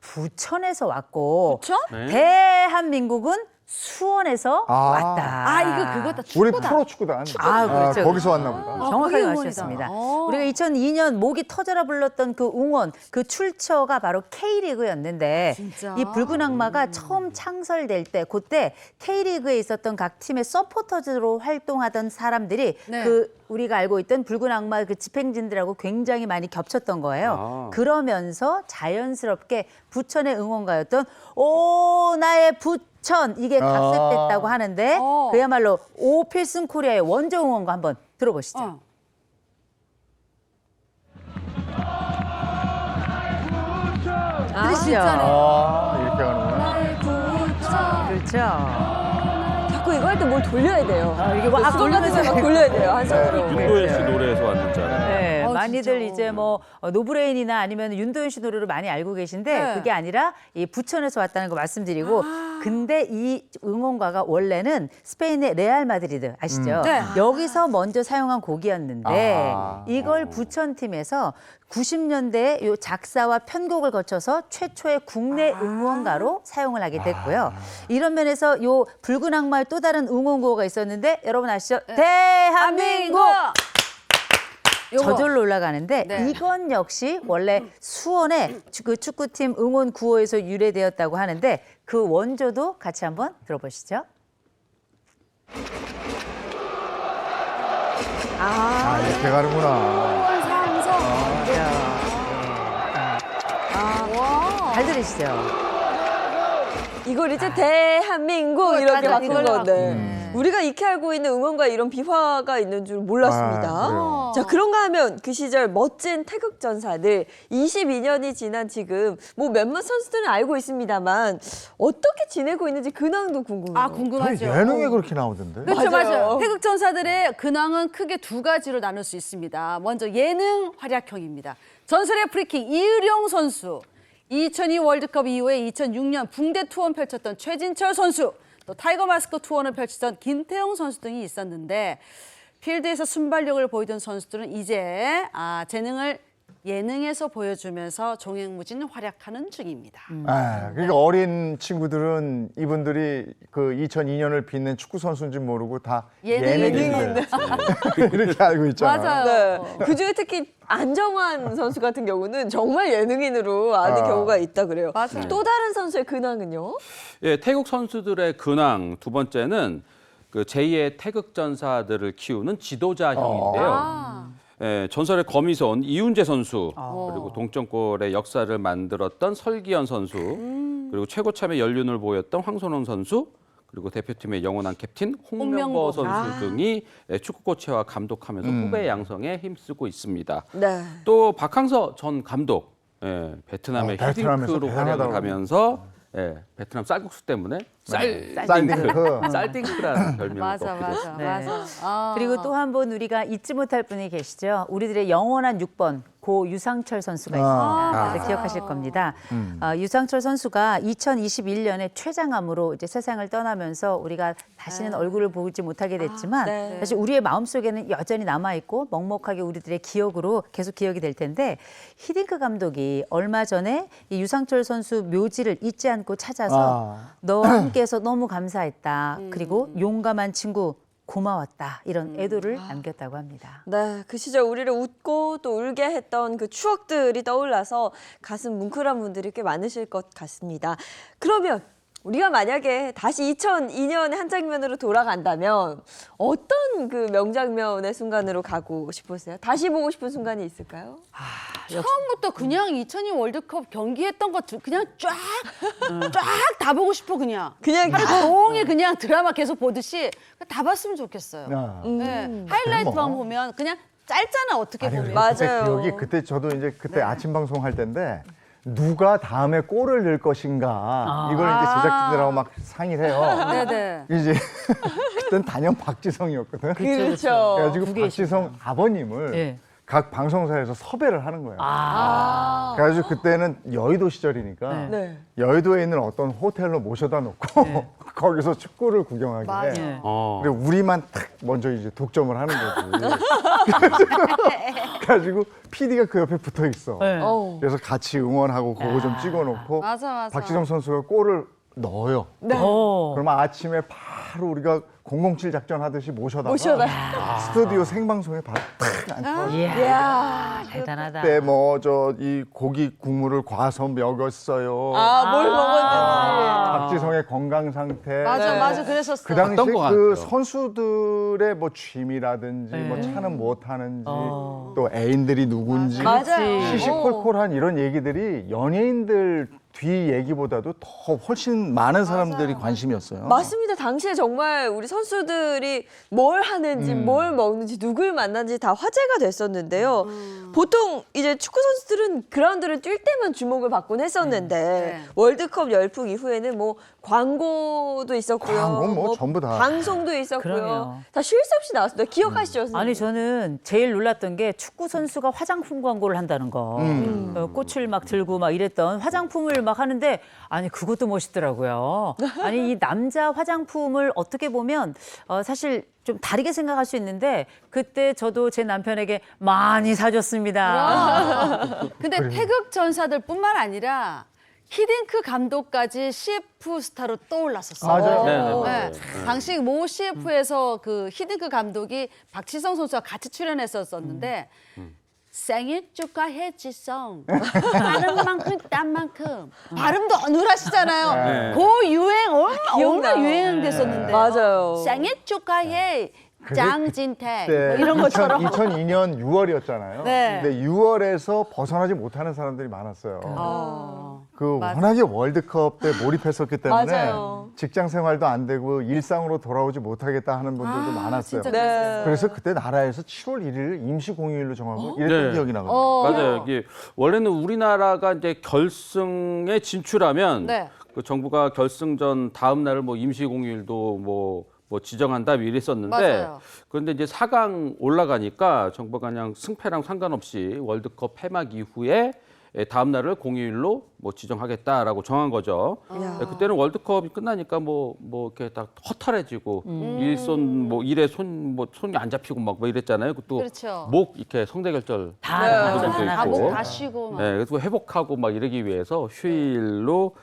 부천에서 왔고 부천? 네. 대한민국은 수원에서 왔다. 아, 이거 그거다. 우리 축구다. 프로축구단. 그렇죠. 거기서 왔나 보다. 정확하게 그게 맞추셨습니다. 응원이다. 우리가 2002년 목이 터져라 불렀던 그 응원, 그 출처가 바로 K리그였는데 진짜? 이 붉은 악마가 처음 창설될 때 그때 K리그에 있었던 각 팀의 서포터즈로 활동하던 사람들이 네. 그 우리가 알고 있던 붉은 악마 그 집행진들하고 굉장히 많이 겹쳤던 거예요. 그러면서 자연스럽게 부천의 응원가였던 오 나의 부천 이게 각색됐다고 하는데 그야말로 오필승 코리아의 원조 응원가 한번 들어보시죠. 들으시죠? 이렇게 가는구나. 그렇죠. 자꾸 이거 할 때 뭘 돌려야 돼요. 이게 막 수건 같은 거 막 돌려야 돼요. 한 손으로. 윤도현 씨 노래에서 왔는 줄 알아요. 네, 아, 많이들 진짜. 이제 뭐 노브레인이나 아니면 윤도현 씨 노래를 많이 알고 계신데 네. 그게 아니라 이 부천에서 왔다는 거 말씀드리고 근데 이 응원가가 원래는 스페인의 레알 마드리드 아시죠? 네. 여기서 먼저 사용한 곡이었는데 아. 이걸 부천 팀에서 90년대에 요 작사와 편곡을 거쳐서 최초의 국내 응원가로 사용을 하게 됐고요. 이런 면에서 요 붉은 악마의 또 다른 응원구호가 있었는데 여러분 아시죠? 대한민국! 요거. 저절로 올라가는데 네. 이건 역시 원래 수원의 그 축구팀 응원 구호에서 유래되었다고 하는데 그 원조도 같이 한번 들어보시죠. 이렇게 가는구나. 잘 들으시죠? 이걸 이제 대한민국 이렇게 맞아, 바꾼 이걸로 건데 우리가 익히 알고 있는 응원가에 이런 비화가 있는 줄 몰랐습니다. 그래요. 자, 그런가 하면 그 시절 멋진 태극전사들 22년이 지난 지금 뭐 몇몇 선수들은 알고 있습니다만 어떻게 지내고 있는지 근황도 궁금해요. 아, 궁금하죠. 예능에 그렇게 나오던데. 그렇죠, 맞아요. 맞아요. 태극전사들의 근황은 크게 두 가지로 나눌 수 있습니다. 먼저 예능 활약형입니다. 전설의 프리킥 이의룡 선수, 2002 월드컵 이후에 2006년 붕대 투어를 펼쳤던 최진철 선수, 또 타이거 마스크 투어를 펼치던 김태형 선수 등이 있었는데 필드에서 순발력을 보이던 선수들은 이제 재능을 예능에서 보여주면서 종횡무진 활약하는 중입니다. 그러니까 어린 친구들은 이분들이 그 2002년을 빛낸 축구 선수인지 모르고 다 예능인들 이렇게 알고 있잖아요. 맞아요. 네. 그중에 특히 안정환 선수 같은 경우는 정말 예능인으로 아는 경우가 있다 그래요. 맞아요. 또 다른 선수의 근황은요? 예, 태국 선수들의 근황 두 번째는 그 제2의 태극 전사들을 키우는 지도자형인데요. 예, 전설의 거미손 이훈재 선수 그리고 동점골의 역사를 만들었던 설기현 선수 그리고 최고 참의 연륜을 보였던 황선홍 선수 그리고 대표팀의 영원한 캡틴 홍명보 선수 등이 축구 코치와 감독하면서 후배 양성에 힘쓰고 있습니다. 네. 또 박항서 전 감독 베트남의 베트남에서 히딩크로 활약을 대단하다고 하면서 베트남 쌀국수 때문에 쌀딩크. 쌀딩크라는 별명을 맞아, 얻게 됐습니다. 네. 그리고 또 한 분 우리가 잊지 못할 분이 계시죠. 우리들의 영원한 6번 고 유상철 선수가 있습니다. 다들 기억하실 겁니다. 유상철 선수가 2021년에 췌장암으로 이제 세상을 떠나면서 우리가 다시는 얼굴을 보지 못하게 됐지만 사실 우리의 마음속에는 여전히 남아있고 먹먹하게 우리들의 기억으로 계속 기억이 될 텐데 히딩크 감독이 얼마 전에 이 유상철 선수 묘지를 잊지 않고 찾아서 너와 함께해서 너무 감사했다. 그리고 용감한 친구 고마웠다. 이런 애도를 남겼다고 합니다. 네, 그 시절 우리를 웃고 또 울게 했던 그 추억들이 떠올라서 가슴 뭉클한 분들이 꽤 많으실 것 같습니다. 그러면 우리가 만약에 다시 2002년의 한 장면으로 돌아간다면 어떤 그 명장면의 순간으로 가고 싶으세요? 다시 보고 싶은 순간이 있을까요? 처음부터 그냥 2002 월드컵 경기했던 것 그냥 쫙 다 보고 싶어 그냥. 하루 종일 그냥 드라마 계속 보듯이 다 봤으면 좋겠어요. 네. 하이라이트만 보면 그냥 짧잖아 어떻게 보면. 그때 기억이 그때 저도 이제 그때 아침 방송 할 때인데 누가 다음에 골을 넣을 것인가 이걸 이제 제작진들하고 막 상의를 해요. 네네. 이제 그땐 단연 박지성이었거든. 그렇죠. 그래가지고 박지성 아버님을 각 방송사에서 섭외를 하는 거예요. 그래가지고 그때는 여의도 시절이니까 네. 여의도에 있는 어떤 호텔로 모셔다 놓고 거기서 축구를 구경하게 해. 그리고 우리만 탁 먼저 이제 독점을 하는 거지. 그래가지고 PD가 그 옆에 붙어 있어. 그래서 같이 응원하고 그거 좀 찍어놓고 맞아. 박지성 선수가 골을 넣어요. 네. 그러면 아침에 바로 우리가 007 작전 하듯이 모셔다가 스튜디오 생방송에 바로 탁 앉혀. 이야, 대단하다. 그때 뭐 저 이 고기 국물을 과서 먹였어요. 뭘 먹었는지. 박지성의 건강 상태. 맞아. 그랬었어. 그 당시 어떤 거 그 같아요? 선수들의 뭐 취미라든지 뭐 차는 못 하는지 또 애인들이 누군지 맞아요. 시시콜콜한 이런 얘기들이 연예인들 뒤 얘기보다도 더 훨씬 많은 사람들이 관심이었어요. 맞습니다. 당시에 정말 우리 선수들이 뭘 하는지, 뭘 먹는지, 누굴 만나는지 다 화제가 됐었는데요. 보통 이제 축구 선수들은 그라운드를 뛸 때만 주목을 받곤 했었는데 월드컵 열풍 이후에는 뭐 광고도 있었고요. 광고 뭐 전부 다. 방송도 있었고요. 그럼요. 다 쉴 새 없이 나왔습니다. 기억하시죠? 선생님? 아니 저는 제일 놀랐던 게 축구 선수가 화장품 광고를 한다는 거. 꽃을 막 들고 막 이랬던 화장품을 막 하는데 아니 그것도 멋있더라고요. 아니 이 남자 화장품을 어떻게 보면 사실 좀 다르게 생각할 수 있는데 그때 저도 제 남편에게 많이 사줬습니다. 근데 태극 전사들뿐만 아니라 히딩크 감독까지 CF 스타로 떠올랐었어요. 맞아요. 네. 당시 모 CF에서 그 히딩크 감독이 박지성 선수와 같이 출연했었는데 생일 축하해 지성. 하는 만큼 딴 만큼. 발음도 어눌하시잖아요. 그 유행 얼마나 유행됐었는데. 맞아요. 생일 축하해 장진택 네, 뭐 이런 것처럼. 2002년 6월이었잖아요. 네. 근데 6월에서 벗어나지 못하는 사람들이 많았어요. 그 맞아. 워낙에 월드컵 때 몰입했었기 때문에 맞아요. 직장 생활도 안 되고 일상으로 돌아오지 못하겠다 하는 분들도 많았어요. 네. 그래서 그때 나라에서 7월 1일을 임시 공휴일로 정하고 이랬던 네. 기억이 나거든요. 맞아요. 이게 원래는 우리나라가 이제 결승에 진출하면 네. 그 정부가 결승전 다음 날을 뭐 임시공휴일도 뭐 지정한다 이랬었는데 맞아요. 그런데 이제 4강 올라가니까 정부가 그냥 승패랑 상관없이 월드컵 폐막 이후에 다음 날을 공휴일로 뭐 지정하겠다라고 정한 거죠. 그때는 월드컵이 끝나니까 뭐 이렇게 딱 허탈해지고 일손 뭐 일에 손이 안 잡히고 막 뭐 이랬잖아요. 그것도 그렇죠. 목 이렇게 성대결절 다 있고. 다 쉬고 막. 네, 그래서 회복하고 막 이러기 위해서 휴일로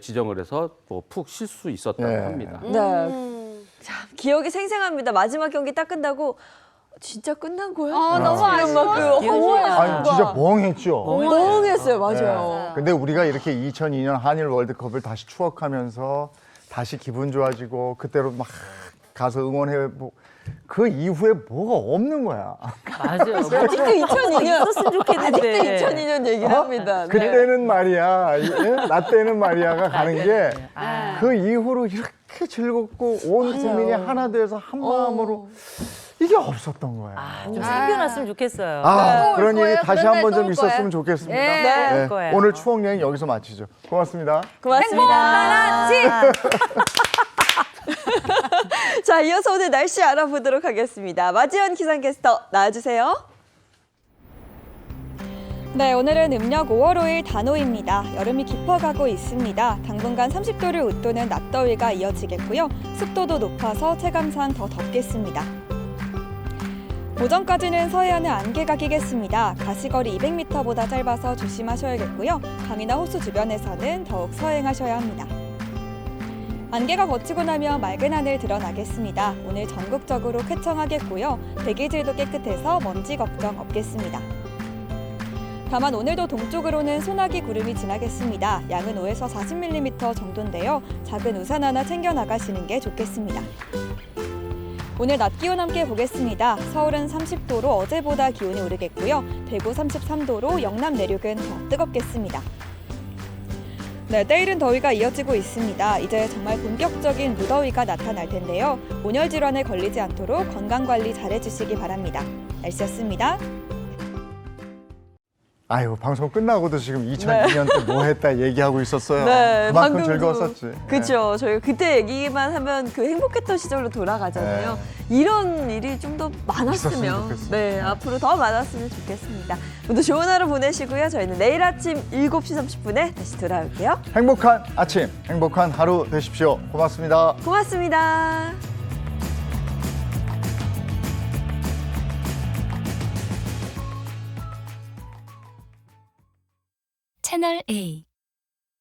지정을 해서 뭐 푹 쉴 수 있었다고 네. 합니다. 네. 참 기억이 생생합니다. 마지막 경기 딱 끝나고 진짜 끝난 거야? 너무 아쉬웠어요. 그 허무한 아니 진짜 멍했죠. 멍했어요. 맞아요. 근데 우리가 이렇게 2002년 한일 월드컵을 다시 추억하면서 다시 기분 좋아지고 그때로 막 가서 응원해 그 이후에 뭐가 없는 거야. 맞아요. 아직도 2002년 있었으면 좋겠는데. 아직도 2002년 얘기를 합니다. 네. 그때는 말이야, 나 때는 말이야가 가는 게 그 이후로 이렇게 즐겁고 온 국민이 하나 돼서 한 마음으로 이게 없었던 거야. 좀 생겨났으면 좋겠어요. 그런 일이 거예요? 다시 그런 한번 날 좀 또 올 있었으면 거예요. 좋겠습니다. 네. 올 거예요. 오늘 추억 여행 여기서 마치죠. 고맙습니다. 고맙습니다. 자, 이어서 오늘 날씨 알아보도록 하겠습니다. 마지연 기상캐스터 나와주세요. 네, 오늘은 음력 5월 5일 단오입니다. 여름이 깊어가고 있습니다. 당분간 30도를 웃도는 낮더위가 이어지겠고요. 습도도 높아서 체감상 더 덥겠습니다. 오전까지는 서해안은 안개가 끼겠습니다. 가시거리 200m보다 짧아서 조심하셔야겠고요. 강이나 호수 주변에서는 더욱 서행하셔야 합니다. 안개가 걷히고 나면 맑은 하늘 드러나겠습니다. 오늘 전국적으로 쾌청하겠고요. 대기질도 깨끗해서 먼지 걱정 없겠습니다. 다만 오늘도 동쪽으로는 소나기 구름이 지나겠습니다. 양은 5에서 40mm 정도인데요. 작은 우산 하나 챙겨 나가시는 게 좋겠습니다. 오늘 낮 기온 함께 보겠습니다. 서울은 30도로 어제보다 기온이 오르겠고요. 대구 33도로 영남 내륙은 더 뜨겁겠습니다. 네, 때이른 더위가 이어지고 있습니다. 이제 정말 본격적인 무더위가 나타날 텐데요. 온열 질환에 걸리지 않도록 건강관리 잘해주시기 바랍니다. 날씨였습니다. 아유, 방송 끝나고도 지금 2002년 때 뭐 했다 얘기하고 있었어요. 네, 그만큼 방금도. 즐거웠었지. 그렇죠. 저희가 그때 얘기만 하면 그 행복했던 시절로 돌아가잖아요. 이런 일이 좀 더 있었으면 많았으면, 좋겠어요. 네, 앞으로 더 많았으면 좋겠습니다. 모두 좋은 하루 보내시고요. 저희는 내일 아침 7시 30분에 다시 돌아올게요. 행복한 아침, 행복한 하루 되십시오. 고맙습니다. 고맙습니다. 채널 A